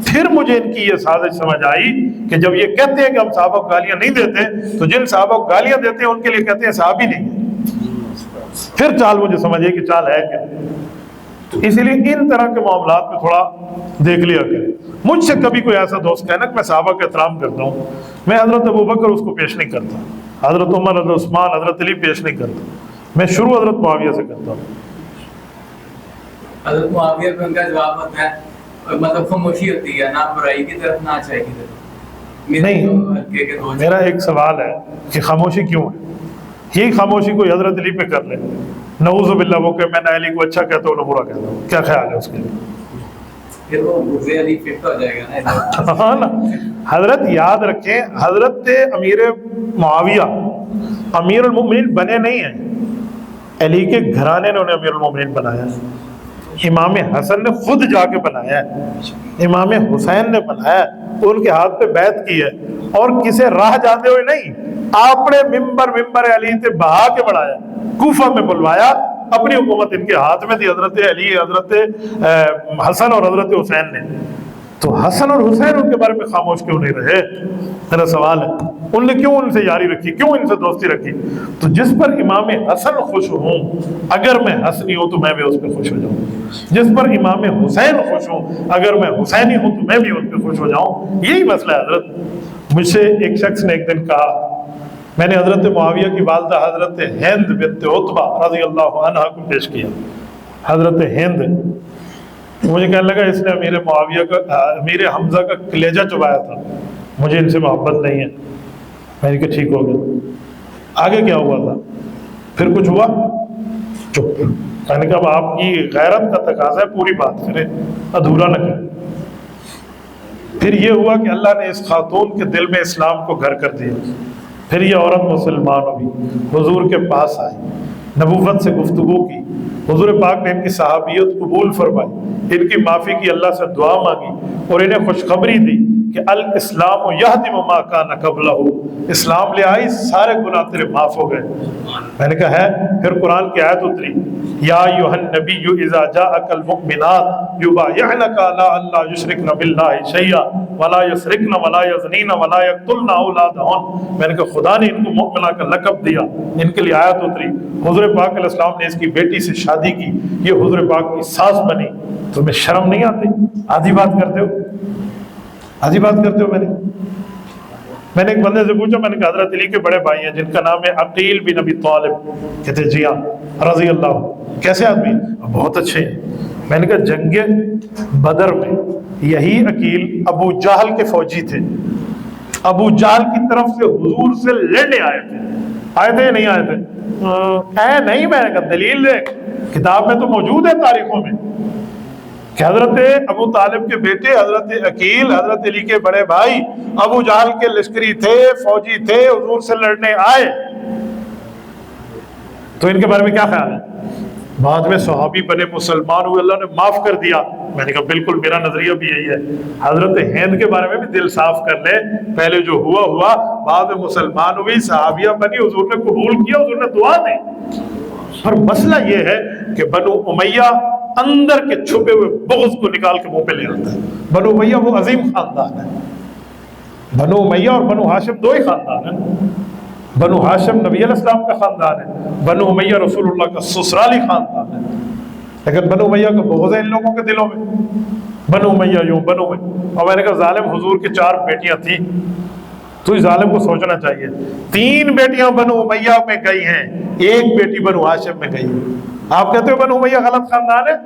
پھر مجھے ان کی یہ سازش سمجھ آئی کہ جب یہ کہتے ہیں کہ ہم صحابہ کو گالیاں نہیں دیتے تو جن صحابہ کو گالیاں دیتے ہیں ان کے لیے کہتے ہیں صحابی نہیں ہے. پھر چال مجھے سمجھے کہ چال ہے کیا. اسی لیے ان طرح کے معاملات میں تھوڑا دیکھ لیا کریں. مجھ سے کبھی کوئی ایسا دوست کہنا کہ میں صحابہ کا احترام کرتا ہوں، میں حضرت ابوبکر اس کو پیش نہیں کرتا، حضرت عمر، حضرت عثمان، حضرت علی پیش نہیں کرتا. میں شروع حضرت معاویہ سے کرتا ہوں. حضرت معاویہ پہ ان کا جواب ہوتا ہے مطلب خاموشی ہوتی ہے، نہ برائی کی طرف نہ اچھائی کی طرف. نہیں، میرا ایک سوال ہے کہ خاموشی کیوں ہے؟ یہی خاموشی کوئی حضرت علی پہ کر لے، نعوذ باللہ، وہ کہ میں نے علی کو اچھا کہتا ہوں نہ برا کہتا ہوں، کیا خیال ہے اس کے لیے؟ پھر وہ غصے علی فٹ ہو جائے گا نا. حضرت یاد رکھیں، حضرت امیر معاویہ امیر المومنین بنے نہیں ہیں، علی کے گھرانے نے انہیں امیر المومنین بنایا ہے. امام حسن نے خود جا کے بنایا ہے، امام حسین نے بنایا ہے، ان کے ہاتھ پہ بیعت کی ہے، اور کسے راہ جاتے ہوئے نہیں، اپنے ممبر علی تے بہا کے بڑھایا، کوفہ میں بلوایا. اپنی حکومت ان کے ہاتھ میں تھی، حضرت علی، حضرت حسن اور حضرت حسین نے. تو حسن اور حسین ان کے بارے میں خاموش کیوں نہیں رہے؟ میرا سوال ہے ان نے کیوں ان سے یاری رکھی، کیوں ان سے دوستی رکھی؟ تو جس پر امام حسن خوش ہوں، اگر میں حسنی ہوں تو میں بھی اس پہ خوش ہو جاؤں. جس پر امام حسین خوش ہوں، اگر میں حسینی ہوں تو میں بھی ان پہ خوش ہو جاؤں. یہی مسئلہ ہے حضرت. مجھ سے ایک شخص نے ایک دن کہا، میں نے حضرت معاویہ کی والدہ حضرت ہند بنت عتبہ رضی اللہ عنہ کو پیش کیا. حضرت ہند مجھے کہنے لگا اس نے امیر معاویہ کا، امیر حمزہ کا کلیجہ چبایا تھا، مجھے ان سے محبت نہیں ہے. میں نے کہا ٹھیک ہو گیا. آگے کیا ہوا تھا؟ پھر کچھ ہوا؟ چپ۔ میں نے کہا اب آپ کی غیرت کا تقاضا ہے پوری بات کریں، ادھورا نہ کریں۔ پھر یہ ہوا کہ اللہ نے اس خاتون کے دل میں اسلام کو گھر کر دیا۔ پھر یہ عورت مسلمان ہوئی، حضور کے پاس آئی، نبوت سے گفتگو کی، حضور پاک نے ان کی صحابیت قبول فرمائی، ان کی معافی کی، اللہ سے دعا مانگی اور انہیں خوشخبری دی کہ الاسلام یہدم ما کان قبلہ، اسلام لے آئی سارے گناہ تیرے معاف ہو گئے۔ میں نے کہا ہے؟ پھر قرآن کی آیت اتری، یا ایھا النبی اذا جاءک المؤمنات یبایعنک علی ان لا یشرکن باللہ شیئا ولا یسرقن ولا یزنین ولا یقتلن اولادہن۔ میں نے کہا خدا نے ان کو مؤمنہ کا لقب دیا، ان کے لیے آیت اتری۔ حضور پاک علیہ السلام نے اس کی بیٹی سے شادی کی، یہ حضور پاک کی ساس بنی۔ تمہیں شرم نہیں آتی؟ آدھی بات کرتے ہو، آدھی بات کرتے ہو۔ میں نے ایک بندے سے پوچھا، میں نے کہا حضرت علی کے بڑے بھائی ہیں جن کا نام ہے عقیل بن ابی طالب، کہتے جی ہاں رضی اللہ، کیسے آدمی؟ بہت اچھے ہیں۔ میں نے کہا جنگ بدر میں یہی عقیل ابو جہل کے فوجی تھے، ابو جہل کی طرف سے حضور سے لڑنے آئے تھے یا نہیں آئے تھے؟ نہیں۔ میں نے کہا دلیل دے، کتاب میں تو موجود ہے تاریخوں میں کہ حضرت ابو طالب کے بیٹے حضرت عقیل حضرت علی کے بڑے بھائی ابو جہل کے لشکری تھے، فوجی تھے، حضور سے لڑنے آئے۔ تو ان کے بارے میں کیا خیال ہے؟ بعد میں صحابی بنے، مسلمان ہوئے، اللہ نے معاف کر دیا۔ میں نے کہا بالکل میرا نظریہ بھی یہی ہے۔ حضرت ہند کے بارے میں بھی دل صاف کر لے، پہلے جو ہوا، بعد میں مسلمان ہوئی، صحابیہ بنی، حضور نے قبول کیا، حضور نے دعا دی۔ اور مسئلہ یہ ہے کہ بنو امیہ اندر کے چھپے ہوئے بغض کو نکال کے منہ پہ لے آتا ہے۔ بنو امیہ وہ عظیم خاندان ہے، بنو امیہ اور بنو ہاشم دو ہی خاندان ہیں۔ بنو ہاشم نبی علیہ السلام کا خاندان ہے، بنو امیہ رسول اللہ کا سسرالی خاندان ہے، لیکن بنو امیہ کا بغض ہے ان لوگوں کے دلوں میں۔ بنو امیہ یوں، بنو امیہ۔ اور میں نے کہا ظالم حضور کی 4 بیٹیاں تھیں، تو اس ظالم کو سوچنا چاہیے 3 بیٹیاں بنو امیہ میں گئی ہیں، 1 بیٹی بنو ہاشم میں گئی ہے۔ آپ کہتے ہو بنو امیہ غلط خاندان ہے؟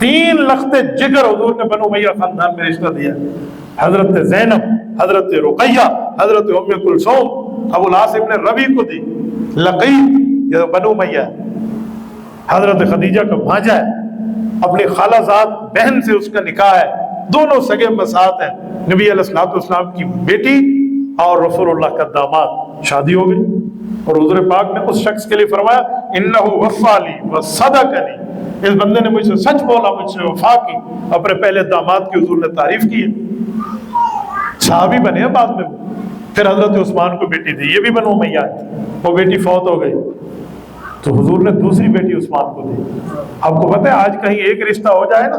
3 لخت جگر حضور نے بنو امیہ خاندان میں رشتہ دیا۔ حضرت زینب، حضرت رقیہ، حضرت ام کلثوم ابو العاص ابن ربیع کو دی۔ لقیط یہ بنو امیہ ہے، حضرت خدیجہ کا بھانجا ہے، اپنی خالہ زاد بہن سے اس کا نکاح ہے، دونوں سگے مسات ہیں۔ نبی علیہ السلام کی بیٹی اور رسول اللہ کا داماد، شادی ہو گئی۔ اور حضور پاک نے اس شخص کے لیے فرمایا انہ وفا لی وصدقنی، اس بندے نے مجھ سے سچ بولا، مجھ سے وفا کی۔ اپنے پہلے داماد کی حضور نے تعریف کی ہے، صحابی بنے ہیں بعد میں۔ پھر حضرت عثمان کو بیٹی دی، یہ بھی بنو امیہ ہے، وہ بیٹی فوت ہو گئی تو حضور نے دوسری بیٹی عثمان کو دی۔ آپ کو پتہ ہے آج کہیں ایک رشتہ ہو جائے نا،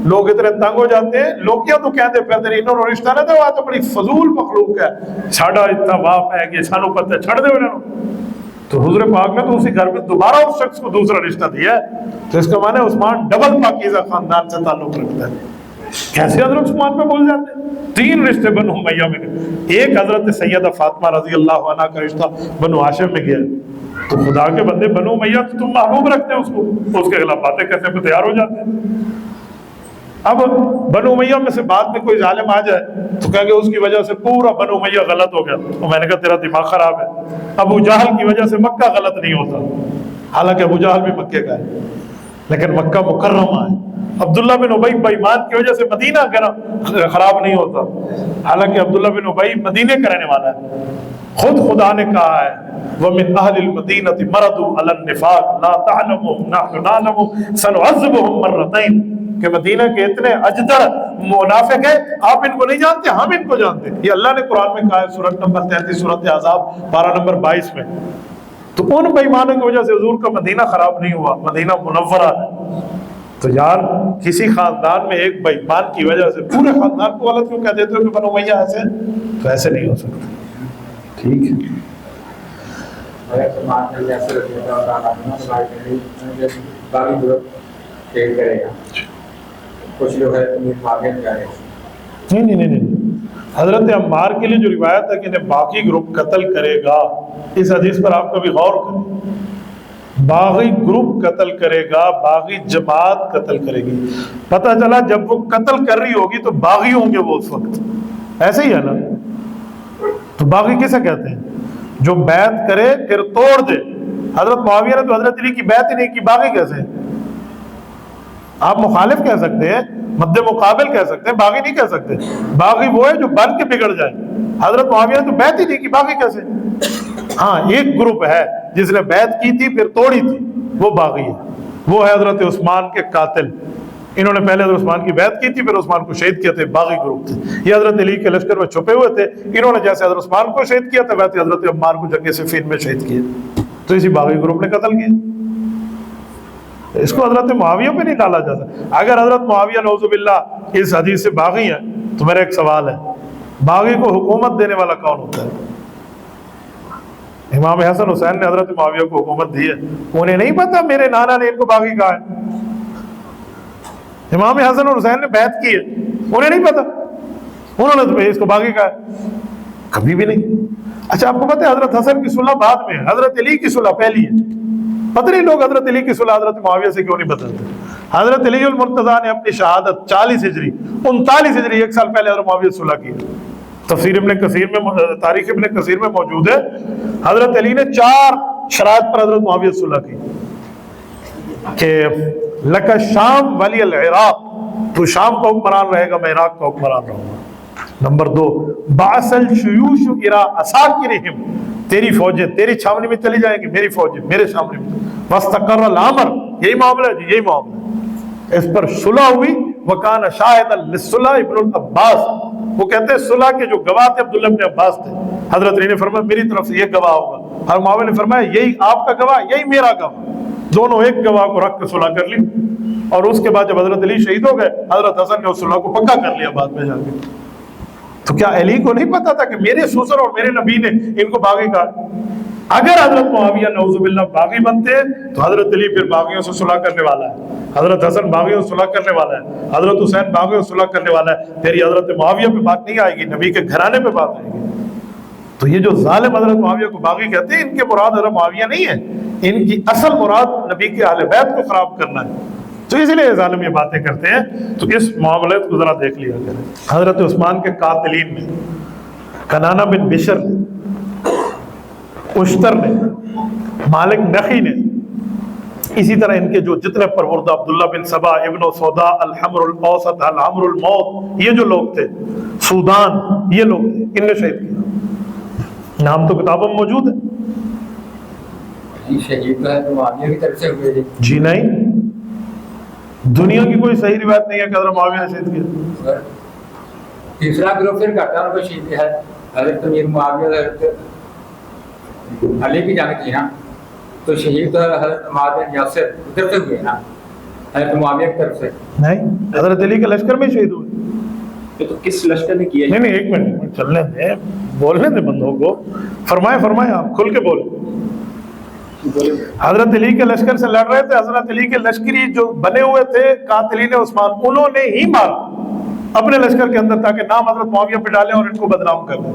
لوگ اتنے تنگ ہو جاتے ہیں، لوگ کیا تو کہتے پھر انہوں نے رشتہ نہ دے، وہ تو بڑی فضول مخلوق ہے، ساڈا اتنا باپ ہے کہ سانو پتہ چھڑ دے انہوں۔ تو حضور پاک نے تو اسی گھر میں دوبارہ اس شخص کو دوسرا رشتہ دیا ہے، تو اس کا معنی ہے عثمان ڈبل پاکیزہ خاندان سے تعلق رکھتا ہے۔ کیسے حضرت عثمان پہ بول جاتے ہیں؟ 3 رشتے بنو امیہ میں گئے، ایک حضرت سیدہ فاطمہ رضی اللہ عنہ کا رشتہ بنو ہاشم میں گیا۔ تو خدا کے بندے بنو امیہ تو تم محبوب رکھتے ہیں اس کو، اس کے خلاف باتیں کیسے کو تیار ہو جاتے ہیں۔ اب بنو امیہ میں سے بعد میں کوئی ظالم آ جائے تو کہیں گے اس کی وجہ سے پورا بنو امیہ غلط ہو گیا، تو میں نے کہا تیرا دماغ خراب ہے۔ ابو جہل کی وجہ سے مکہ غلط نہیں ہوتا، حالانکہ ابو جہل بھی مکے کا ہے، لیکن مکہ مکرمہ ہے۔ عبداللہ بن ابی بے ایمان کی وجہ سے مدینہ خراب نہیں ہوتا، حالانکہ عبداللہ بن ابی مدینے کا رہنے والا ہے۔ خود خدا نے کہا ہے وَمِنْ أَهْلِ الْمَدِينَةِ مَرَضُوا عَلَى النِّفَاقِ لَا تَعْلَمُهُمْ نَحْنُ نَعْلَمُهُمْ سَنُعَذِّبُهُمْ مَرَّتَيْنِ، کہ مدینہ کے اتنے اجدر منافق ہیں، آپ ان کو نہیں جانتے، ہم ان کو جانتے۔ یہ اللہ نے قرآن میں کہا ہے سورۃ نمبر 33 سورۃ احزاب پارہ نمبر 22 میں۔ تو ان بے ایمانوں کی وجہ سے حضور کا مدینہ خراب نہیں ہوا، مدینہ منورہ ہے۔ تو یار کسی خاندان میں ایک بے ایمان کی وجہ سے پورے خاندان کو غلط کیوں کہہ دیتے ہو کہ بنو امیہ ایسے ہیں؟ تو ایسے نہیں ہو سکتا۔ ٹھیک ہے، نہیں حضرت عمار کے لیے جو روایت ہے کہ انہیں باغی گروپ قتل کرے گا، اس حدیث پر آپ کبھی غور کریں۔ باغی گروپ قتل کرے گا، باغی جماعت قتل کرے گی۔ پتہ چلا جب وہ قتل کر رہی ہوگی تو باغی ہوں گے وہ اس وقت، ایسے ہی ہے نا۔ تو باغی کسے کہتے ہیں؟ جو بیعت کرے پھر توڑ دے. حضرت معاویہ نے تو حضرت علی کی بیعت ہی نہیں کی، باغی کیسے؟ آپ مخالف کہہ سکتے ہیں، مد مقابل کہہ سکتے ہیں، باغی نہیں کہہ سکتے. باغی وہ ہے جو بن کے بگڑ جائے. حضرت معاویہ نے تو بیعت ہی نہیں کی، باغی کیسے؟ ہاں ایک گروپ ہے جس نے بیعت کی تھی پھر توڑی تھی، وہ باغی ہے. وہ ہے حضرت عثمان کے قاتل. انہوں نے پہلے حضرت عثمان کی بیعت کی تھی، پھر عثمان کو شہید کیا تھے، باغی گروپ تھے. یہ حضرت علی کے لشکر میں چھپے ہوئے تھے. انہوں نے جیسے حضرت عثمان کو شہید کیا تھا ویسے حضرت عمار کو جنگ صفین میں شہید کیا، تو اسی باغی گروپ نے قتل کیا. اس کو حضرت معاویہ پہ نہیں ڈالا جاتا. اگر حضرت معاویہ نعوذ باللہ اس حدیث سے باغی ہیں تو میرا ایک سوال ہے، باغی کو حکومت دینے والا کون ہوتا ہے؟ امام حسن حسین نے حضرت معاویہ کو حکومت دی ہے. انہیں نہیں پتا میرے نانا نے ان کو باغی کہا ہے؟ امام حسن اور حسین نے بیعت کی ہے، انہیں نہیں پتا؟ انہوں نے تو اس کو باغی کہا ہے؟ کبھی بھی نہیں. اچھا آپ کو پتا ہے حضرت حسن کی صلح بعد میں، حضرت علی کی صلح پہلی ہے. پتہ نہیں لوگ حضرت علی کی صلح حضرت معاویہ سے کیوں نہیں بتاتے. حضرت علی المرتضیٰ نے اپنی شہادت 40 ہجری 39 ہجری ایک سال پہلے حضرت معاویہ سے صلح کی. تفسیر ابن کثیر میں، تاریخ ابن کثیر میں موجود ہے، حضرت علی نے 4 شرائط پر حضرت معاویہ سے صلح کی کہ لک الشام ولی العراق، تو شام کا حکمران رہے گا، میں عراق کا حکمران رہوں گا. نمبر 2 بعث الشیوش الی اساکرہم، تیری فوجیں تیری چھاونی میں چلی جائیں گی، میری فوجیں میرے چھاونی میں. واستقر الامر، یہی معاملہ ہے جی، یہی معاملہ ہے. اس پر صلح ہوئی. وکان شاہدا للصلح ابن العباس، وہ کہتے ہیں صلح کے جو گواہ تھے عبداللہ ابن عباس تھے. حضرت علی نے فرمایا میری طرف سے یہ گواہ ہوگا. حضرت معاویہ نے فرمایا یہی آپ کا گواہ، یہی میرا گواہ. دونوں ایک گواہ کو رکھ کے صلح کر لی. اور اس کے بعد جب حضرت علی شہید ہو گئے، حضرت حسن نے اس صلح کو پکا کر لیا بعد میں جا کے. تو کیا علی کو نہیں پتا تھا کہ میرے سسر اور میرے نبی نے ان کو باغی کہا؟ اگر حضرت معاویہ نعوذ باللہ باغی بنتے تو حضرت علی پھر باغیوں سے صلح کرنے والا ہے، حضرت حسن باغیوں سے صلح کرنے والا ہے، حضرت حسین باغیوں سے صلح کرنے والا ہے. پھر یہ حضرت معاویہ پہ بات نہیں آئے گی، نبی کے گھرانے پہ بات آئے گی. تو یہ جو ظالم حضرت معاویہ کو باغی کہتے ہیں، ان کے مراد حضرت معاویہ نہیں ہے، ان کی اصل مراد نبی کے اہل بیت کو خراب کرنا ہے. تو اس لیے ظالم یہ باتیں کرتے ہیں. تو اس معاملے کو ذرا دیکھ لیا کریں. حضرت عثمان کے قاتلین میں کنانہ بن بشر نے، اشتر نے، مالک نخی نے، اسی طرح ان کے جو جتنے پروردہ عبداللہ بن سبا، ابن سودا، الحمر الاوسط، الحمر الموت، یہ جو لوگ تھے، سودان، یہ لوگ تھے، ان نے شہید کیا. نام تو کتابوں میں موجود ہے. شہید تو ہے تو معاویہ کی طرف سے ہوئے جی نہیں، دنیا کی کوئی صحیح روایت نہیں ہے کہ حضرت معاویہ نے شہید کیا. تیسرا گروہ پھر کہتا ہے ان کو شہید ہے حضرت امیر معاویہ، حضرت علی کی جانب تھی نا، تو شہید تو حضرت عمار بن یاسر ادھر سے ہوئے نا، حضرت معاویہ کی طرف سے نہیں، حضرت علی کے لشکر میں شہید ہوئے. تو کس لشکر نے کیا؟ نہیں ایک منٹ چلنے دیں، بولنے دیں بندوں کو. فرمائیں آپ کھل کے بولیں. حضرت علی کے لشکر سے لڑ رہے تھے، حضرت علی کے لشکری جو بنے ہوئے تھے قاتلین عثمان، انہوں نے ہی مارا اپنے لشکر کے اندر تاکہ نام حضرت معاویہ پہ ڈالیں اور ان کو بدنام کر دیں.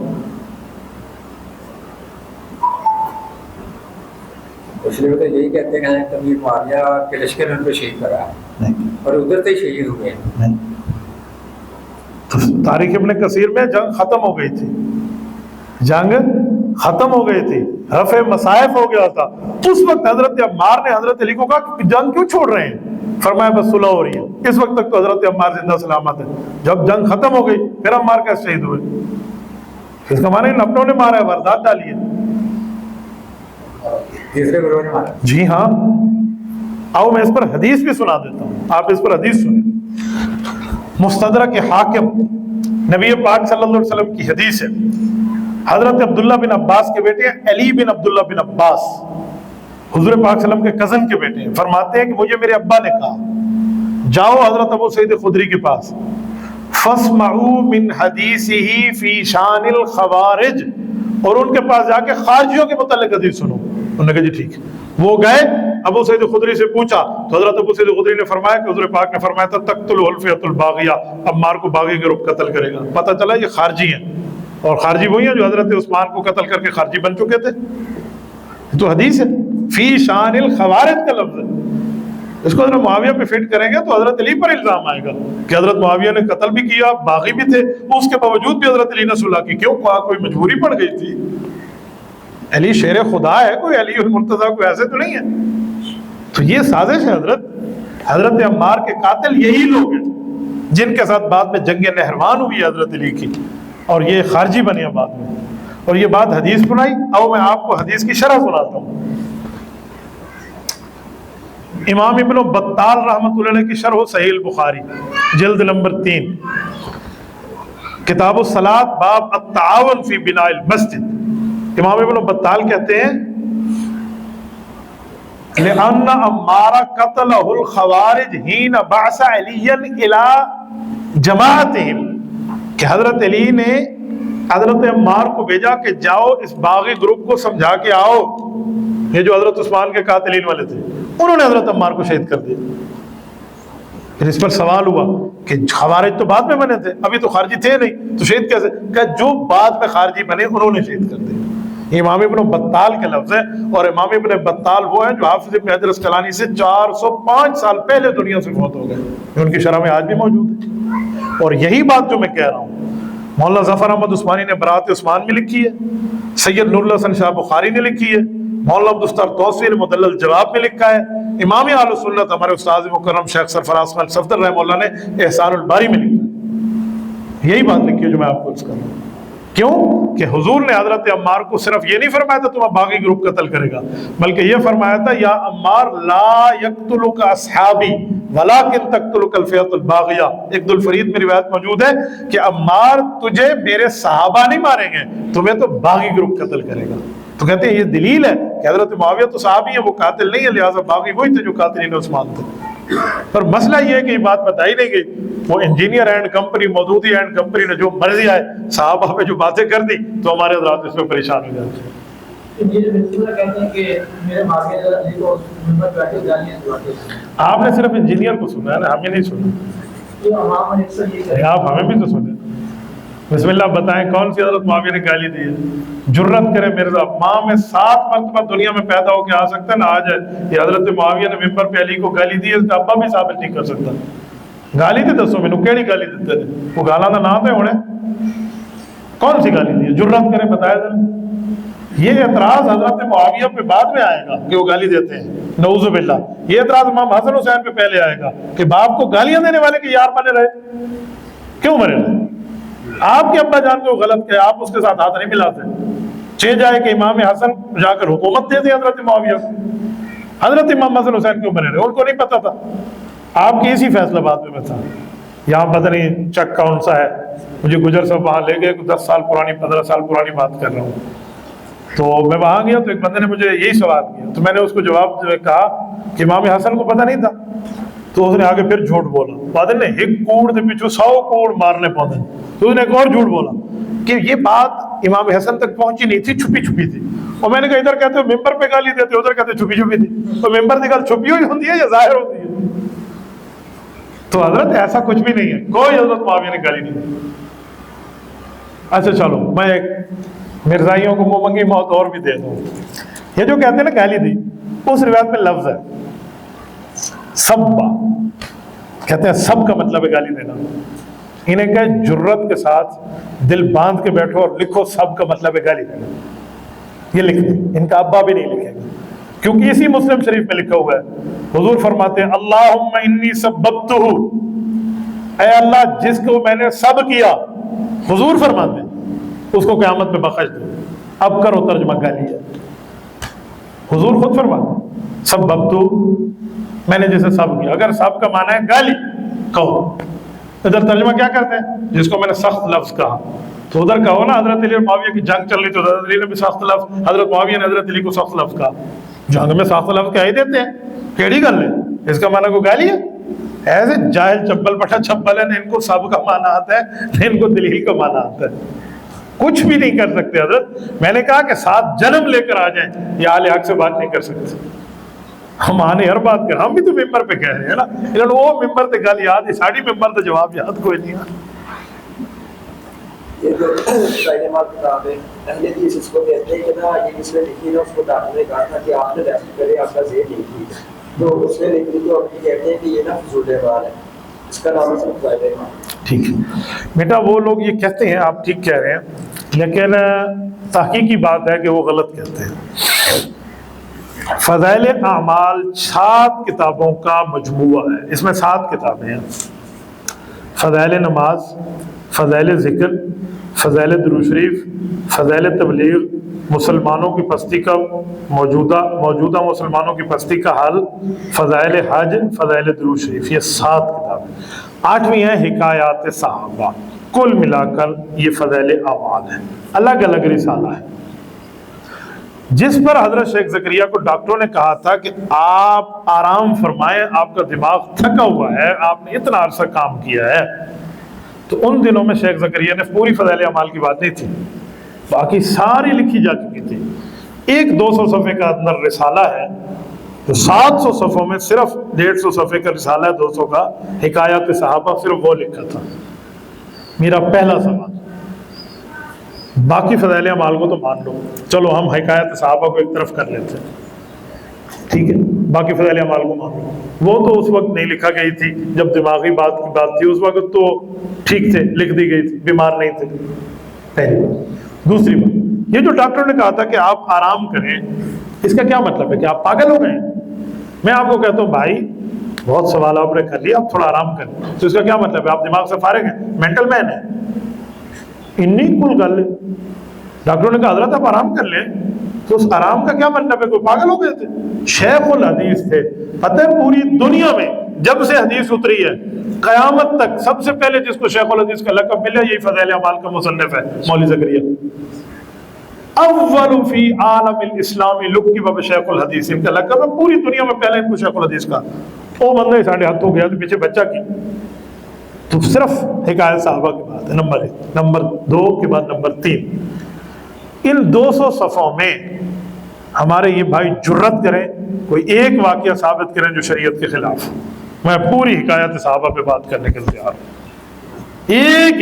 اس لیے تو یہی کہتے ہیں کہ امیر معاویہ کے لشکر نے ان کو شہید کرا اور ادھر سے شہید ہوئے ہیں. تو تاریخ ابن کثیر میں جنگ ختم ہو گئی تھی، جنگ ختم ہو گئی تھی، رفع مصائف ہو گیا تھا. اس وقت حضرت عمار نے حضرت علی کو کہا کہ جنگ کیوں چھوڑ رہے ہیں؟ فرمایا بس صلح ہو رہی ہے. اس وقت تک تو حضرت عمار زندہ سلامت ہے. جب جنگ ختم ہو گئی پھر عمار کیسے شہید ہوئے؟ اس کا معنی اپنوں نے مارا ہے، واردات ڈالی ہے. تیسرے گروہ نے مارا. جی ہاں، آؤ میں اس پر حدیث بھی سنا دیتا ہوں، آپ اس پر حدیث سنیں. مستدرک حاکم، نبی پاک صلی اللہ علیہ وسلم کی حدیث ہے. حضرت عبداللہ بن عباس کے بیٹے ہیں، علی بن عبداللہ بن عباس، حضور پاک صلی اللہ علیہ وسلم کے کزن کے بیٹے ہیں. فرماتے ہیں کہ مجھے میرے ابا نے کہا جاؤ حضرت ابو سعید خدری کے پاس، فاسمعوا من حدیثہ فی شان الخوارج، اور ان کے پاس جا کے خارجیوں کے متعلق حدیث سنو. انہوں نے کہا جی ٹھیک. وہ گئے، ابو سعید خدری سے پوچھا تو حضرت ابو سعید خدری نے فرمایا کہ حضور پاک نے فرمایا تھا تقتل الفیۃ الباغیہ، عمار کو باغی گروہ قتل کرے گا. پتہ چلا یہ خارجی ہیں، اور خارجی وہی ہیں جو حضرت عثمان کو قتل کر کے خارجی بن چکے تھے. تو حدیث ہے، فی شان الخوارج کا لفظ ہے. اس کو حضرت معاویہ پہ فٹ کریں گے تو حضرت علی پر الزام آئے گا کہ حضرت معاویہ نے قتل بھی کیا، باغی بھی تھے، اس کے باوجود بھی حضرت علی نے صلح کی. کیوں؟ کوئی مجبوری پڑ گئی تھی. علی شیر خدا ہے، کوئی علی المرتضیٰ کوئی ایسے تو نہیں ہے. تو یہ سازش ہے حضرت عمار کے قاتل یہی لوگ ہیں جن کے ساتھ بعد میں جنگ نہروان ہوئی ہے حضرت علی کی، اور یہ خارجی بنے بعد میں. اور یہ بات حدیث سنائی. اب میں آپ کو حدیث کی شرح سناتا ہوں. امام ابن بطال رحمۃ اللہ علیہ کی شرح صحیح البخاری جلد نمبر 3 کتاب الصلاۃ باب التعاون فی بناء المسجد. امام ابن بطال کہتے ہیں لأن عمار قتلہ الخوارج حین بعث علی الی جماعتہم، کہ حضرت علی نے حضرت عمار کو بھیجا کہ جاؤ اس باغی گروپ کو سمجھا کے آؤ. یہ جو حضرت عثمان کے قاتلین والے تھے انہوں نے حضرت عمار کو شہید کر دیا. پھر اس پر سوال ہوا کہ خوارج تو بعد میں بنے تھے، ابھی تو خارجی تھے نہیں، تو شہید کیسے؟ کہ جو بعد میں خارجی بنے انہوں نے شہید کر دیا. یہ امام ابن بطال کے لفظ ہیں، اور امام ابن بطال وہ ہیں جو حافظ ابن حجر اسقلانی سے 405 سال پہلے دنیا سے فوت ہو گئے. یہ ان کی شرح میں آج بھی موجود ہے. اور یہی بات جو میں کہہ رہا ہوں مولانا ظفر احمد عثمانی نے برات عثمان میں لکھی ہے، سید نور الحسن شاہ بخاری نے لکھی ہے، مولانا عبدالستار توسیع نے مدلل جواب میں لکھا ہے، امام اہل سنت ہمارے استاد مکرم شیخ سرفراز خان صفدر رحمہ اللہ نے احسان الباری میں لکھا ہے. یہی بات لکھی ہے جو میں آپ کو عرض کر رہا ہوں. کیوں کہ حضور نے حضرت عمار کو صرف یہ نہیں فرمایا تھا تمہیں باغی گروپ قتل کرے گا، بلکہ یہ فرمایا تھا یا عمار لا یقتلک اصحابی ولکن تقتلک الفئۃ الباغیہ. ایک الفرید میں روایت موجود ہے کہ عمار تجھے میرے صحابہ نہیں ماریں گے، تمہیں تو باغی گروپ قتل کرے گا. تو کہتے ہیں یہ دلیل ہے کہ حضرت معاویہ تو صحابی ہیں، وہ قاتل نہیں ہے، لہٰذا باغی وہی تھے جو قاتلین عثمان تھے. پر مسئلہ یہ ہے کہ یہ بات بتائی نہیں گئی. وہ engineer and company Maududi and company نے جو مرضی آئے صحابہ پہ جو باتیں کر دی تو ہمارے حضرات اس میں پریشان ہو جاتے ہیں. آپ نے صرف انجینئر کو سنا ہے نا، ہمیں نہیں سنا. آپ ہمیں بھی تو سنیں. بسم اللہ بتائیں کون سی حضرت معاویہ نے گالی دی ہے؟ جرت کرے مرزا، ماں میں 7 مرتبہ دنیا میں پیدا ہو کے آ سکتا ہے نا، آ جائے. یہ حضرت معاویہ نے ممبر پہ علی کو گالی دی ہے، اس کا ابا بھی ثابت نہیں کر سکتا. گالی دی دسو مینوں کیڑی گالی دیتے ہیں؟ وہ گالاں دا نام ہے ہونے کون سی گالی دی ہے؟ جرت کرے بتایا ذرا. یہ اعتراض حضرت معاویہ پہ بعد میں آئے گا کہ وہ گالی دیتے ہیں، نعوذ باللہ. یہ اعتراض امام حسن حسین پہ پہلے آئے گا کہ باپ کو گالیاں دینے والے کے یار بنے رہے. کیوں بنے رہے؟ آپ کے ابا جان کو غلط کیا، آپ اس کے ساتھ ہاتھ نہیں ملاتے. چہ جائے کہ امام حسن جا کر حکومت دے دے حضرت معاویہ کو، حضرت امام حسن حسین کیوں بنے رہے؟ ان کو نہیں پتا تھا. آپ کی اسی فیصلہ باد میں تھا. یہاں پتہ نہیں چک کون سا ہے، مجھے گجر صاحب وہاں لے گئے، 10 سال پرانی 15 سال پرانی بات کر رہا ہوں. تو میں وہاں گیا تو ایک بندے نے مجھے یہی سوال کیا، تو میں نے اس کو جواب کہا کہ امام حسن کو پتہ نہیں تھا. تو اس نے آگے پھر جھوٹ بولا. بادل نے ایک کوڑ دے پیچھو 100 کوڑ مارنے پودے. تو اس نے ایک اور جھوٹ بولا کہ یہ بات امام حسن تک پہنچی نہیں تھی، چھپی چھپی تھی. اور میں نے کہا ادھر کہتے ہو ممبر پہ گالی دیتے، ادھر کہتے چھپی چھپی تھی. تو ممبر کی گل چھپی ہوئی ہوتی ہے یا ظاہر ہوتی ہے؟ تو حضرت ایسا کچھ بھی نہیں ہے، کوئی حضرت معاویہ نے گالی نہیں دی. اچھا چلو میں ایک مرزائیوں کو منہ منگی موت اور بھی دے دوں. یہ جو کہتے ہیں نا گالی دی، اس روایت میں لفظ ہے سبا، کہتے ہیں سب کا مطلب ہے گالی دینا. انہیں کہ جرت کے ساتھ دل باندھ کے بیٹھو اور لکھو سب کا مطلب ہے گالی دینا. یہ لکھ دیں، ان کا ابا بھی نہیں لکھے گا، کیونکہ اسی مسلم شریف میں لکھا ہوا ہے. حضور فرماتے ہیں اللہم انی سببتہ، اے اللہ جس کو میں نے سب کیا، حضور فرماتے ہیں اس کو قیامت میں بخش دو. اب کرو ترجمہ گالی ہے. حضور خود فرماتے ہیں سببتہ، میں نے جسے سب کیا. اگر سب کا معنی ہے گالی کہو، ادھر ترجمہ کیا کرتے ہیں؟ جس کو میں نے سخت لفظ کہا. تو ادھر کہو نا حضرت علی اور معاویہ کی جنگ چل رہی تو حضرت علی نے بھی سخت لفظ، حضرت معاویہ نے حضرت علی کو سخت لفظ کہا. جنگ میں سخت لفظ کہہ ہی دیتے ہیں، کیڑی گل ہے؟ اس کا معنی کوئی گالی ہے؟ ایسے جاہل چپل پٹا چپل ہے، نہ ان کو سب کا معنی آتا ہے نہ ان کو دلیل کا معنی آتا ہے. کچھ بھی نہیں کر سکتے حضرت. میں نے کہا کہ 7 جنم لے کر آ جائیں، یہ اہل حق سے بات نہیں کر سکتے. ہم آنے ہر بات کر، ہم بھی تو ممبر پہ کہہ رہے ہیں نا. انہوں نے وہ ممبر تے گل یاد ہے، ساڑی ممبر تے جواب یاد کوئی نہیں ہے. یہ جو تعلیمات کتاب ہے اہل حدیث اس کو کہتے ہیں کہ نا یہ جس نے لکھی نا اس کو ڈاکٹر نے کہا تھا کہ آپ نے ٹیسٹ کرے آپ کا ذہن لکھی، تو اس نے لکھی تو ابھی کہتے ہیں کہ یہ نا فضول بات ہے. اس کا نام ہے ٹھیک ہے بیٹا، وہ لوگ یہ کہتے ہیں، آپ ٹھیک کہہ رہے ہیں، لیکن تحقیقی بات ہے کہ وہ غلط کہتے ہیں۔ فضائل اعمال 7 کتابوں کا مجموعہ ہے، اس میں 7 کتابیں ہیں: فضائل نماز، فضائل ذکر، فضائل درود شریف، فضائل تبلیغ، مسلمانوں کی پستی کا موجودہ مسلمانوں کی پستی کا حل، فضائل حج، فضائل درود شریف، یہ 7 کتابیں۔ 8ویں ہے حکایات صحابہ۔ کل ملا کر یہ فضائل اعمال ہیں، الگ الگ رسالہ ہے، جس پر حضرت شیخ زکریا کو ڈاکٹروں نے کہا تھا کہ آپ آرام فرمائیں، آپ کا دماغ تھکا ہوا ہے، آپ نے اتنا عرصہ کام کیا ہے۔ تو ان دنوں میں شیخ زکریا نے پوری فضائل اعمال کی بات نہیں تھی، باقی ساری لکھی جا چکی تھی۔ ایک 200 صفحے کا اندر رسالہ ہے، تو 700 صفحوں میں صرف 150 صفحے کا رسالہ ہے، 200 کا حکایات صحابہ، صرف وہ لکھا تھا۔ میرا پہلا سوال، باقی فضائل اعمال کو تو مان لو، چلو ہم حکایت صحابہ کو ایک طرف کر لیتے ہیں، ٹھیک ہے، باقی فضائل اعمال کو مان لو، وہ تو اس وقت نہیں لکھا گئی تھی جب دماغی بات کی بات تھی، اس وقت تو ٹھیک تھے، لکھ دی گئی تھی، بیمار نہیں تھے، پہلی بات۔ دوسری بات، یہ جو ڈاکٹر نے کہا تھا کہ آپ آرام کریں، اس کا کیا مطلب ہے کہ آپ پاگل ہو گئے ہیں؟ میں آپ کو کہتا ہوں بھائی بہت سوال آپ نے کر لیا، آپ تھوڑا آرام کریں، تو اس کا کیا مطلب ہے؟ آپ دماغ سے فارغ ہیں، مینٹل مین ہیں؟ انی کل گل ہے۔ ڈاکٹروں نے کہا حضرت آپ آرام کر لیں، تو اس آرام کا کیا مطلب ہے؟ کوئی پاگل ہو گئے تھے؟ شیخ الحدیث تھے، پتہ ہے پوری دنیا میں جب سے حدیث اتری ہے قیامت تک سب سے پہلے جس کو شیخ الحدیث کا لقب ملا یہی فضائل اعمال کا مصنف ہے، مولوی زکریا۔ اول فی عالم الاسلام لقب بشیخ الحدیث، ان کا لقب ہے، پوری دنیا میں پہلے ان کو شیخ الحدیث کا۔ وہ بندہ ہی ساڑھے ہاتھ ہو گیا تو پیچھے بچہ کی، تو صرف حکایت صحابہ کی بات ہے، نمبر 1۔ نمبر 2 کے بعد نمبر 3، ان 200 صفحوں میں ہمارے یہ بھائی جرت کریں، کوئی ایک واقعہ ثابت کریں جو شریعت کے خلاف، میں پوری حکایت صحابہ پہ بات کرنے کے تیار ہوں۔ ایک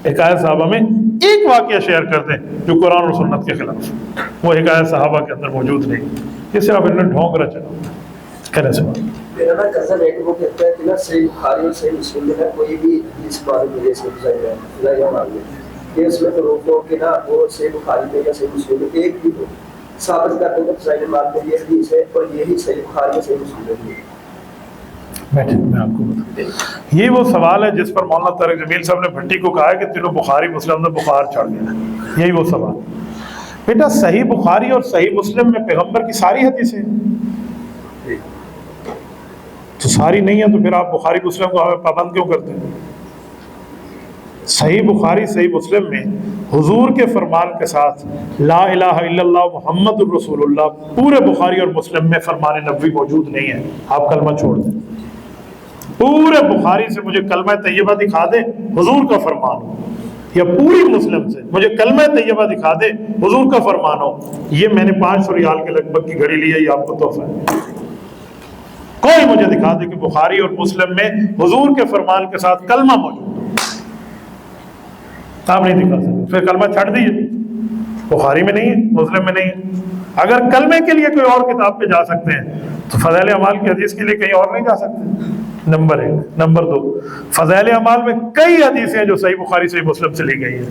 حکایت صحابہ میں ایک واقعہ شیئر کر دیں جو قرآن اور سنت کے خلاف، وہ حکایت صحابہ کے اندر موجود نہیں، یہ صرف انہوں نے ڈھونگ رہا چلا کرنے سے بات۔ میرا نا کزن ایک وہ کہتا ہے کہ نا صحیح بخاری اور صحیح مسلم میں کوئی بھی حدیث بات مجھے اس میں کہ اس میں تو روکو کہ نا وہ صحیح بخاری میں یا صحیح مسلم میں ایک بھی ہو، ثابت کرتے ہیں کہ صحیح بات میں یہ حدیث ہے اور یہی صحیح بخاری اور صحیح مسلم میں ہے۔ میں آپ کو بتا، یہ وہ سوال ہے جس پر مولانا طارق جمیل صاحب نے بھٹی کو کہا ہے کہ تینوں بخاری مسلم میں بخار چڑھ گیا ہے، یہی وہ سوال۔ بیٹا صحیح بخاری اور صحیح مسلم میں پیغمبر کی ساری حدیثیں ہیں، تو ساری نہیں ہے تو پھر آپ بخاری مسلم کو ہمیں پابند کیوں کرتے ہیں؟ صحیح بخاری صحیح مسلم میں حضور کے فرمان کے ساتھ لا الہ الا اللہ محمد الرسول اللہ، پورے بخاری اور مسلم میں فرمان نبوی موجود نہیں ہے، آپ کلمہ چھوڑ دیں۔ پورے بخاری سے مجھے کلمہ طیبہ دکھا دے حضور کا فرمان ہو، یا پوری مسلم سے مجھے کلمہ طیبہ دکھا دے حضور کا فرمان ہو، یہ میں نے 500 ریال کے لگ بھگ کی گھڑی لی ہے، یہ آپ کو تحفہ ہے۔ کوئی مجھے دکھا دے کہ بخاری اور مسلم میں حضور کے فرمان کے ساتھ کلمہ موجود ہو، آپ نہیں دکھا سکتے، پھر کلمہ چھڑ دیجیے، بخاری میں نہیں ہے، مسلم میں نہیں ہے۔ اگر کلمے کے لیے کوئی اور کتاب پہ جا سکتے ہیں تو فضائل اعمال کی حدیث کے لیے کہیں اور نہیں جا سکتے، نمبر 1۔ نمبر 2، فضائل اعمال میں کئی حدیثیں ہیں جو صحیح بخاری صحیح مسلم سے لی گئی ہیں،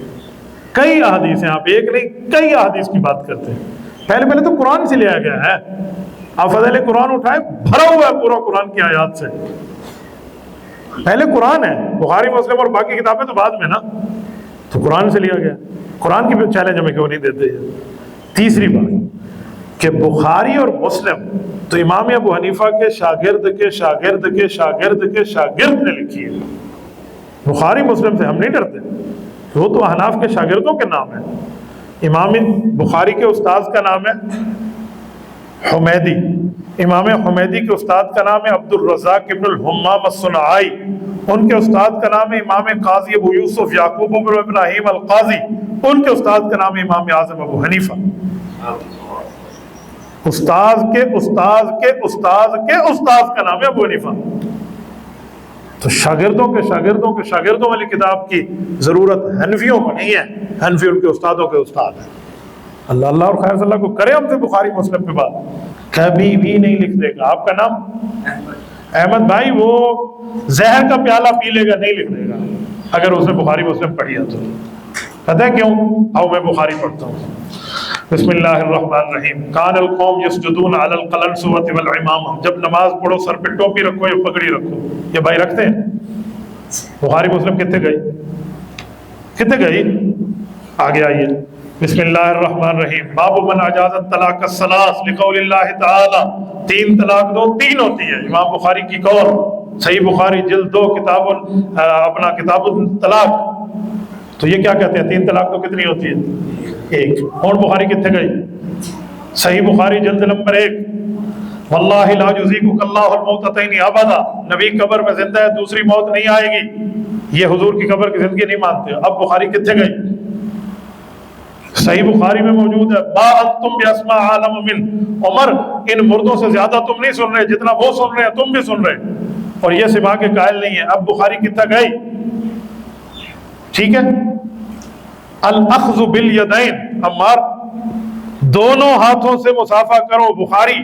کئی احادیث ہیں، آپ ایک نہیں کئی احادیث کی بات کرتے ہیں۔ پہلے تو قرآن سے لیا گیا ہے، آپ فضائل قرآن اٹھائیں، بھرا ہوا ہے پورا قرآن کی آیات سے، پہلے قرآن ہے، بخاری مسلم اور باقی کتابیں تو بعد میں نا، تو قرآن سے لیا گیا، قرآن کی بھی چیلنج ہمیں کیوں نہیں دیتے ہیں۔ تیسری بات کہ بخاری اور مسلم تو امام ابو حنیفہ کے شاگرد کے شاگرد کے شاگرد کے شاگرد نے لکھی ہے، بخاری مسلم سے ہم نہیں ڈرتے، وہ تو احناف کے شاگردوں کے نام ہے۔ امام بخاری کے استاذ کا نام ہے حمیدی، امام حمیدی کے استاد کا نام ہے عبد الرزاق ابن الحمام الصنعائی، ان کے استاد کا نام ہے امام قاضی ابو یوسف یعقوب بن ابراہیم القاضی، ان کے استاد کا نام ہے امام اعظم ابو حنیفہ۔ استاد کے استاد کے استاد کے استاد کا نام ہے ابو حنیفہ۔ تو شاگردوں کے شاگردوں کے شاگردوں والی کتاب کی ضرورت حنفیوں کو نہیں ہے، حنفی ان کے استادوں کے استاد ہیں۔ اللہ اللہ اور خیر صلی اللہ کو کرے ہم سے بخاری مسلم پہ بات، کبھی بھی نہیں لکھ دے گا۔ آپ کا نام احمد بھائی وہ زہر کا پیالہ پی لے گا نہیں لکھ دے گا اگر اس نے بخاری مسلم پڑھی ہے تو. پتہ ہے کیوں؟ آؤ میں بخاری پڑھتا ہوں. بسم اللہ الرحمن الرحیم. کان القوم یسجدون علی القلنسوۃ والعمامہ. جب نماز پڑھو سر پہ ٹوپی رکھو یا پگڑی رکھو. یہ بھائی رکھتے ہیں؟ بخاری مسلم کتنے گئی؟ کتنے گئی؟ آگے آئیے. بسم اللہ الرحمن الرحیم. باب من اجاز الطلاق الثلاث لقول اللہ تعالی. 3 طلاق دو 3 ہوتی ہے. امام بخاری کی قول. صحیح بخاری جلد 2 کتاب الطلاق. تو یہ کیا کہتے ہیں 3 طلاق تو کتنی ہوتی ہے؟ 1. اور بخاری کتنے گئی؟ صحیح بخاری جلد نمبر 1. واللہ لا یذیقک اللہ الموتتین ابدا. نبی قبر میں زندہ ہے دوسری موت نہیں آئے گی. یہ حضور کی قبر کی زندگی نہیں مانتے. اب بخاری کتنے گئی؟ صحیح بخاری میں موجود ہے. ما انتم باسماء عالم من. عمر ان مردوں سے زیادہ تم نہیں سن رہے جتنا وہ سن رہے ہیں تم بھی سن رہے اور یہ سما کے قائل نہیں ہے. اب بخاری کتنا گئی؟ ٹھیک ہے. الاخذ بالیدین. عمار دونوں ہاتھوں سے مصافحہ کرو. بخاری.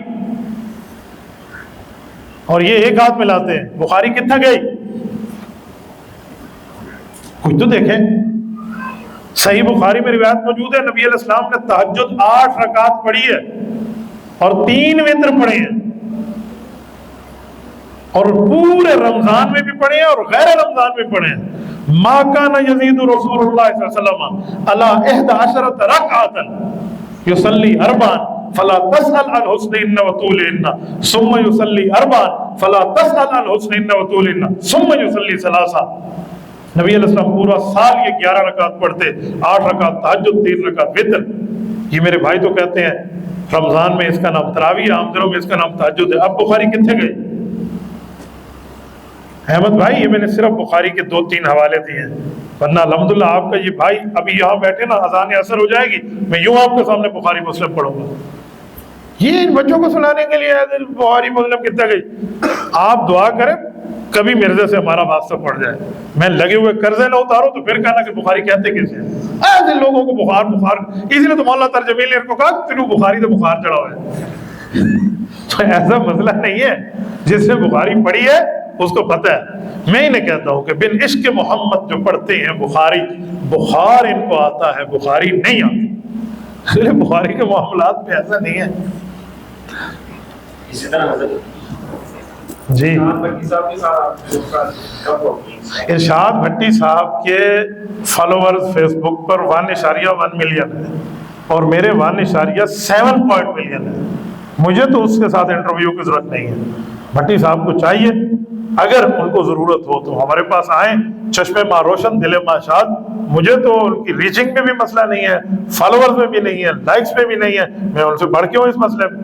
اور یہ ایک ہاتھ ملاتے ہیں. بخاری کتنا گئی؟ کچھ تو دیکھیں. صحیح بخاری میں روایت موجود ہے نبی علیہ السلام نے تہجد 8 رکعت پڑھی ہے اور 3 وتر پڑھے ہیں اور پورے رمضان میں بھی پڑھے ہیں اور غیر رمضان میں پڑھے ہیں. ما کان یزید رسول اللہ صلی اللہ علیہ وسلم علی 11 رکعۃ یصلی 4 فلا تسأل عن حسنهن وطولهن ثم يصلي 4 فلا تسأل عن حسنهن وطولهن ثم يصلي 3. نبی علیہ السلام پورا سال یہ 11 رکعت پڑھتے. 8 رکعت تہجد 3 رکعت وتر. یہ میرے بھائی تو کہتے ہیں رمضان میں اس کا نام تراویح ہے, عام دنوں میں اس کا نام تہجد ہے. اب بخاری کتنے گئے؟ احمد بھائی یہ میں نے صرف بخاری کے 2-3 حوالے دیے ہیں, ورنہ الحمدللہ آپ کا یہ بھائی ابھی یہاں بیٹھے نا اذان اثر ہو جائے گی میں یوں آپ کے سامنے بخاری مسلم پڑھوں گا. یہ ان بچوں کو سنانے کے لیے بخاری مسلم کتنا گئی. آپ دعا کریں کبھی مرزے سے ہمارا واسطہ پڑ جائے, میں لگے ہوئے قرضے نہ اتارو تو پھر کہنا کہ بخاری کہتے کیسے ہیں. ایسے لوگوں کو بخار اسی لیے تو مولانا ترجمیل نے ان کو کہا تینوں بخاری تو بخار چڑھا ہوا ہے. تو ایسا مسئلہ نہیں ہے, جس نے بخاری پڑھی ہے اس کو پتہ ہے. میں انہیں کہتا ہوں کہ بن عشق محمد جو پڑھتے ہیں بخاری, بخار ان کو آتا ہے بخاری نہیں آتی. اس لیے بخاری کے معاملات پہ ایسا نہیں ہے. اسی طرح جی ارشاد بھٹی صاحب کے فالوورز فیس بک پر 1.1 ملین ہے اور میرے 1.7 ملین ہے. مجھے تو اس کے ساتھ انٹرویو کی ضرورت نہیں ہے. بھٹی صاحب کو چاہیے اگر ان کو ضرورت ہو تو ہمارے پاس آئیں. چشمے ماں روشن دل ماں شاد. مجھے تو ان کی ریچنگ میں بھی مسئلہ نہیں ہے, فالوورز میں بھی نہیں ہے, لائکس میں بھی نہیں ہے. میں ان سے بڑھ کے ہوں اس مسئلے میں.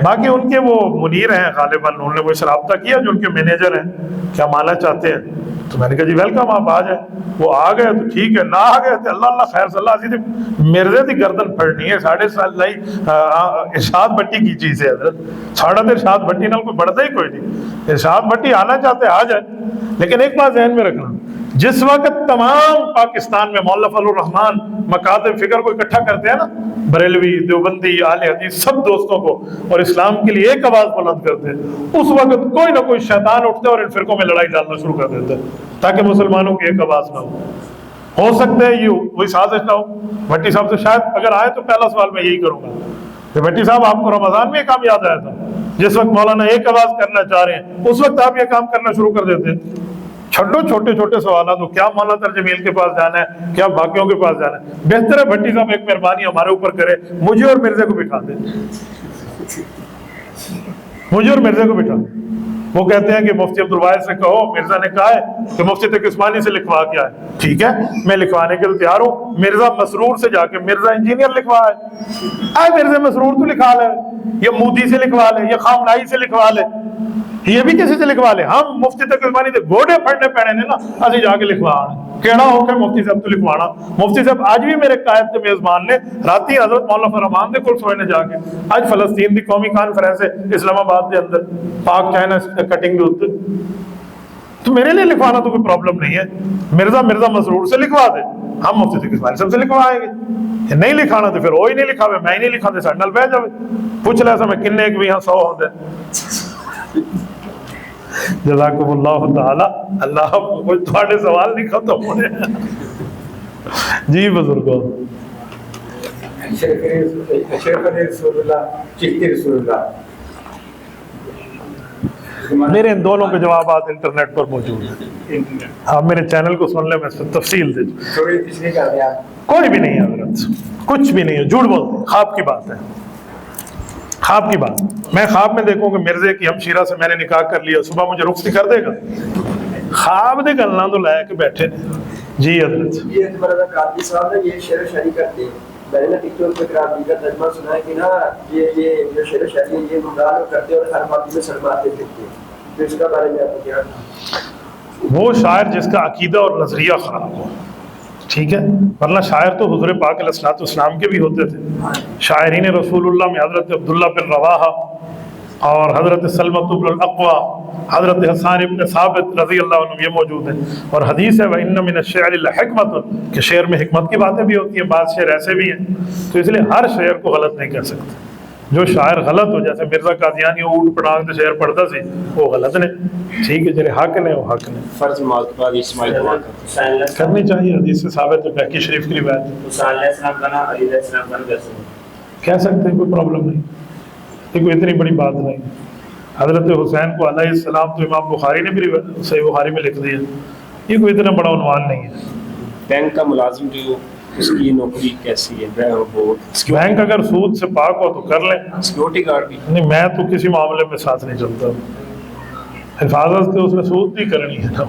باقی ان کے وہ منیر ہیں غالباً, انہوں نے وہ اس رابطہ کیا جو ان کے مینیجر ہیں, کیا مانا چاہتے ہیں. تو میں نے کہا جی ویلکم آپ آ جائیں. وہ آ گئے تو ٹھیک ہے, نہ آ گئے تو اللہ اللہ خیر صلی اللہ علیہ وسلم. مرزے کی گردن پھڑنی ہے 7.5 ارشاد بھٹی کی چیز ہے حضرت. ساڑھا تو ارشاد بھٹی نال کوئی بڑھتا ہی کوئی نہیں. ارشاد بھٹی آنا چاہتے آ جائیں, لیکن ایک بات ذہن میں رکھنا, جس وقت تمام پاکستان میں مولانا فضل الرحمان مکاتب فکر کو اکٹھا کرتے ہیں نا, بریلوی دیوبندی اہل حدیث سب دوستوں کو, اور اسلام کے لیے ایک آواز بلند کرتے ہیں, اس وقت کوئی نہ کوئی شیطان اٹھتے اور ان فرقوں میں لڑائی ڈالنا شروع کر دیتے تاکہ مسلمانوں کی ایک آواز نہ ہو سکتا ہے یہ وہی سازش نہ ہو. بھٹی صاحب سے شاید اگر آئے تو پہلا سوال میں یہی کروں گا کہ بھٹی صاحب آپ کو رمضان میں یہ کام یاد آیا تھا, جس وقت مولانا ایک آواز کرنا چاہ رہے ہیں اس وقت آپ یہ کام کرنا شروع کر دیتے ہیں. چھوٹو چھوٹے چھوٹے سوالات ہو, کیا مولانا ترجمیل کے پاس جانا ہے, کیا باقیوں کے پاس جانا ہے. بہتر ہے بھٹی صاحب ایک مہربانی ہمارے اوپر کرے, مجھے اور مرزے کو بٹھا دیں, مجھے اور مرزے کو بٹھا دیں. وہ کہتے ہیں کہ مفتی عبدالواحد سے کہو, مرزا نے کہا ہے کہ مفتی تقی عثمانی سے لکھوا کے آئے. ٹھیک ہے میں لکھوانے کے لیے تیار ہوں. مرزا مسرور سے جا کے مرزا انجینئر لکھوا ہے, مرزا مسرور تو لکھوا لے, یا مودی سے لکھوا لے, یا خامنائی سے لکھوا لے, یہ بھی کسی سے لکھوا لے. ہم مفتی تقی عثمانی دے گوڑے پھڑنے پیڑے نے نا, اسی جا کے لکھوا کیڑا ہو کے مفتی صاحب تو لکھوانا. مفتی صاحب آج بھی میرے قائد کے میزبان نے راتی حضرت مولانا فرمان دے کول سوئے نے جا کے, آج فلسطین دی قومی کانفرنس ہے اسلام آباد کے اندر پاک چائنا کٹنگ دے اوتے, تو میرے لیے لکھوانا تو کوئی پرابلم نہیں ہے. مرزا مسرور سے لکھوا دے, ہم مفتی تقی عثمانی صاحب سے لکھوائیں گے. نہیں لکھانا تو پھر وہی نہیں لکھاوے, میں ہی نہیں لکھا دے ساڈے نال بہ جاوے. پوچھ لے سا میں کنے ایک بھی ہاں 100 ہوندے جزاکم اللہ تعالی. اللہ کوئی تھوڑے سوال نہیں ختم ہونے. جی بزرگوں. اشرف رسول اللہ چشتی رسول اللہ. میرے ان دونوں کے جوابات انٹرنیٹ پر موجود ہیں. آپ میرے چینل کو سن لیں, میں اس پر تفصیل دے دوں. تھوڑی تشریح کر دیں آپ. کوئی بھی نہیں ہے حضرت, کچھ بھی نہیں ہے, جھوٹ بولتے ہیں, خواب کی بات ہے, خواب کی بات. میں خواب میں دیکھوں کہ مرزے کی ہمشیرہ سے میں نے نکاح کر لیا, صبح مجھے رخصتی کر دے گا؟ خواب دے گلنا تو لے کے بیٹھے. جی حضرت. یہ ہمارا قاضی صاحب نے یہ شعر و شاعری کرتے ہیں, میں نے ٹک ٹاک پہ قرآن کا ترجمہ سنا ہے کہ نا یہ جو شعر و شاعری یہ ممداد کرتے اور ہر بات میں سرماتے پھرتے ہیں, تو اس کا بارے میں آپ کو کیا؟ وہ شاعر جس کا عقیدہ اور نظریہ خراب ہو, ٹھیک ہے, ورنہ شاعر تو حضور پاک علیہ الصلوۃ والسلام کے بھی ہوتے تھے. شاعرین رسول اللہ میں حضرت عبداللہ بن رواحہ اور حضرت سلمۃ بن الاقویٰ, حضرت حسان ابن ثابت رضی اللہ عنہ, یہ موجود ہیں. اور حدیث ہے وَإِنَّ مِنَ الشِّعْرِ لَحِکْمَةٌ, کہ شعر میں حکمت کی باتیں بھی ہوتی ہیں, بعض شعر ایسے بھی ہیں. تو اس لیے ہر شعر کو غلط نہیں کہہ سکتے. جو شاعر غلط ہو, جیسے مرزا قادیانی اونٹ پڑھانگ تو شعر پڑھتا سی, وہ غلط نے, ٹھیک ہے, جڑے حق نے وہ حق نے. فرض نماز کے بعد اجتماعی دعا کرتے کرنی چاہیے, حدیث سے ثابت ہے, بہقی شریف کی روایت ہے. حسین علیہ السلام کا نام علی علیہ السلام کا نام کیسے ہے؟ کہہ سکتے ہیں, کوئی پرابلم نہیں, یہ کوئی اتنی بڑی بات نہیں. حضرت حسین کو علیہ السلام تو امام بخاری نے بھی صحیح بخاری میں لکھ دیا, یہ کوئی اتنا بڑا عنوان نہیں ہے. بینک کا ملازم جو اس کی نوکری کیسی ہے؟ بینک اگر سود سے پاک ہو تو کر لیں. سیکورٹی گارڈ بھی نہیں, میں تو کسی معاملے میں ساتھ نہیں چلتا. حفاظت سے اس نے سود بھی کرنی ہے نا.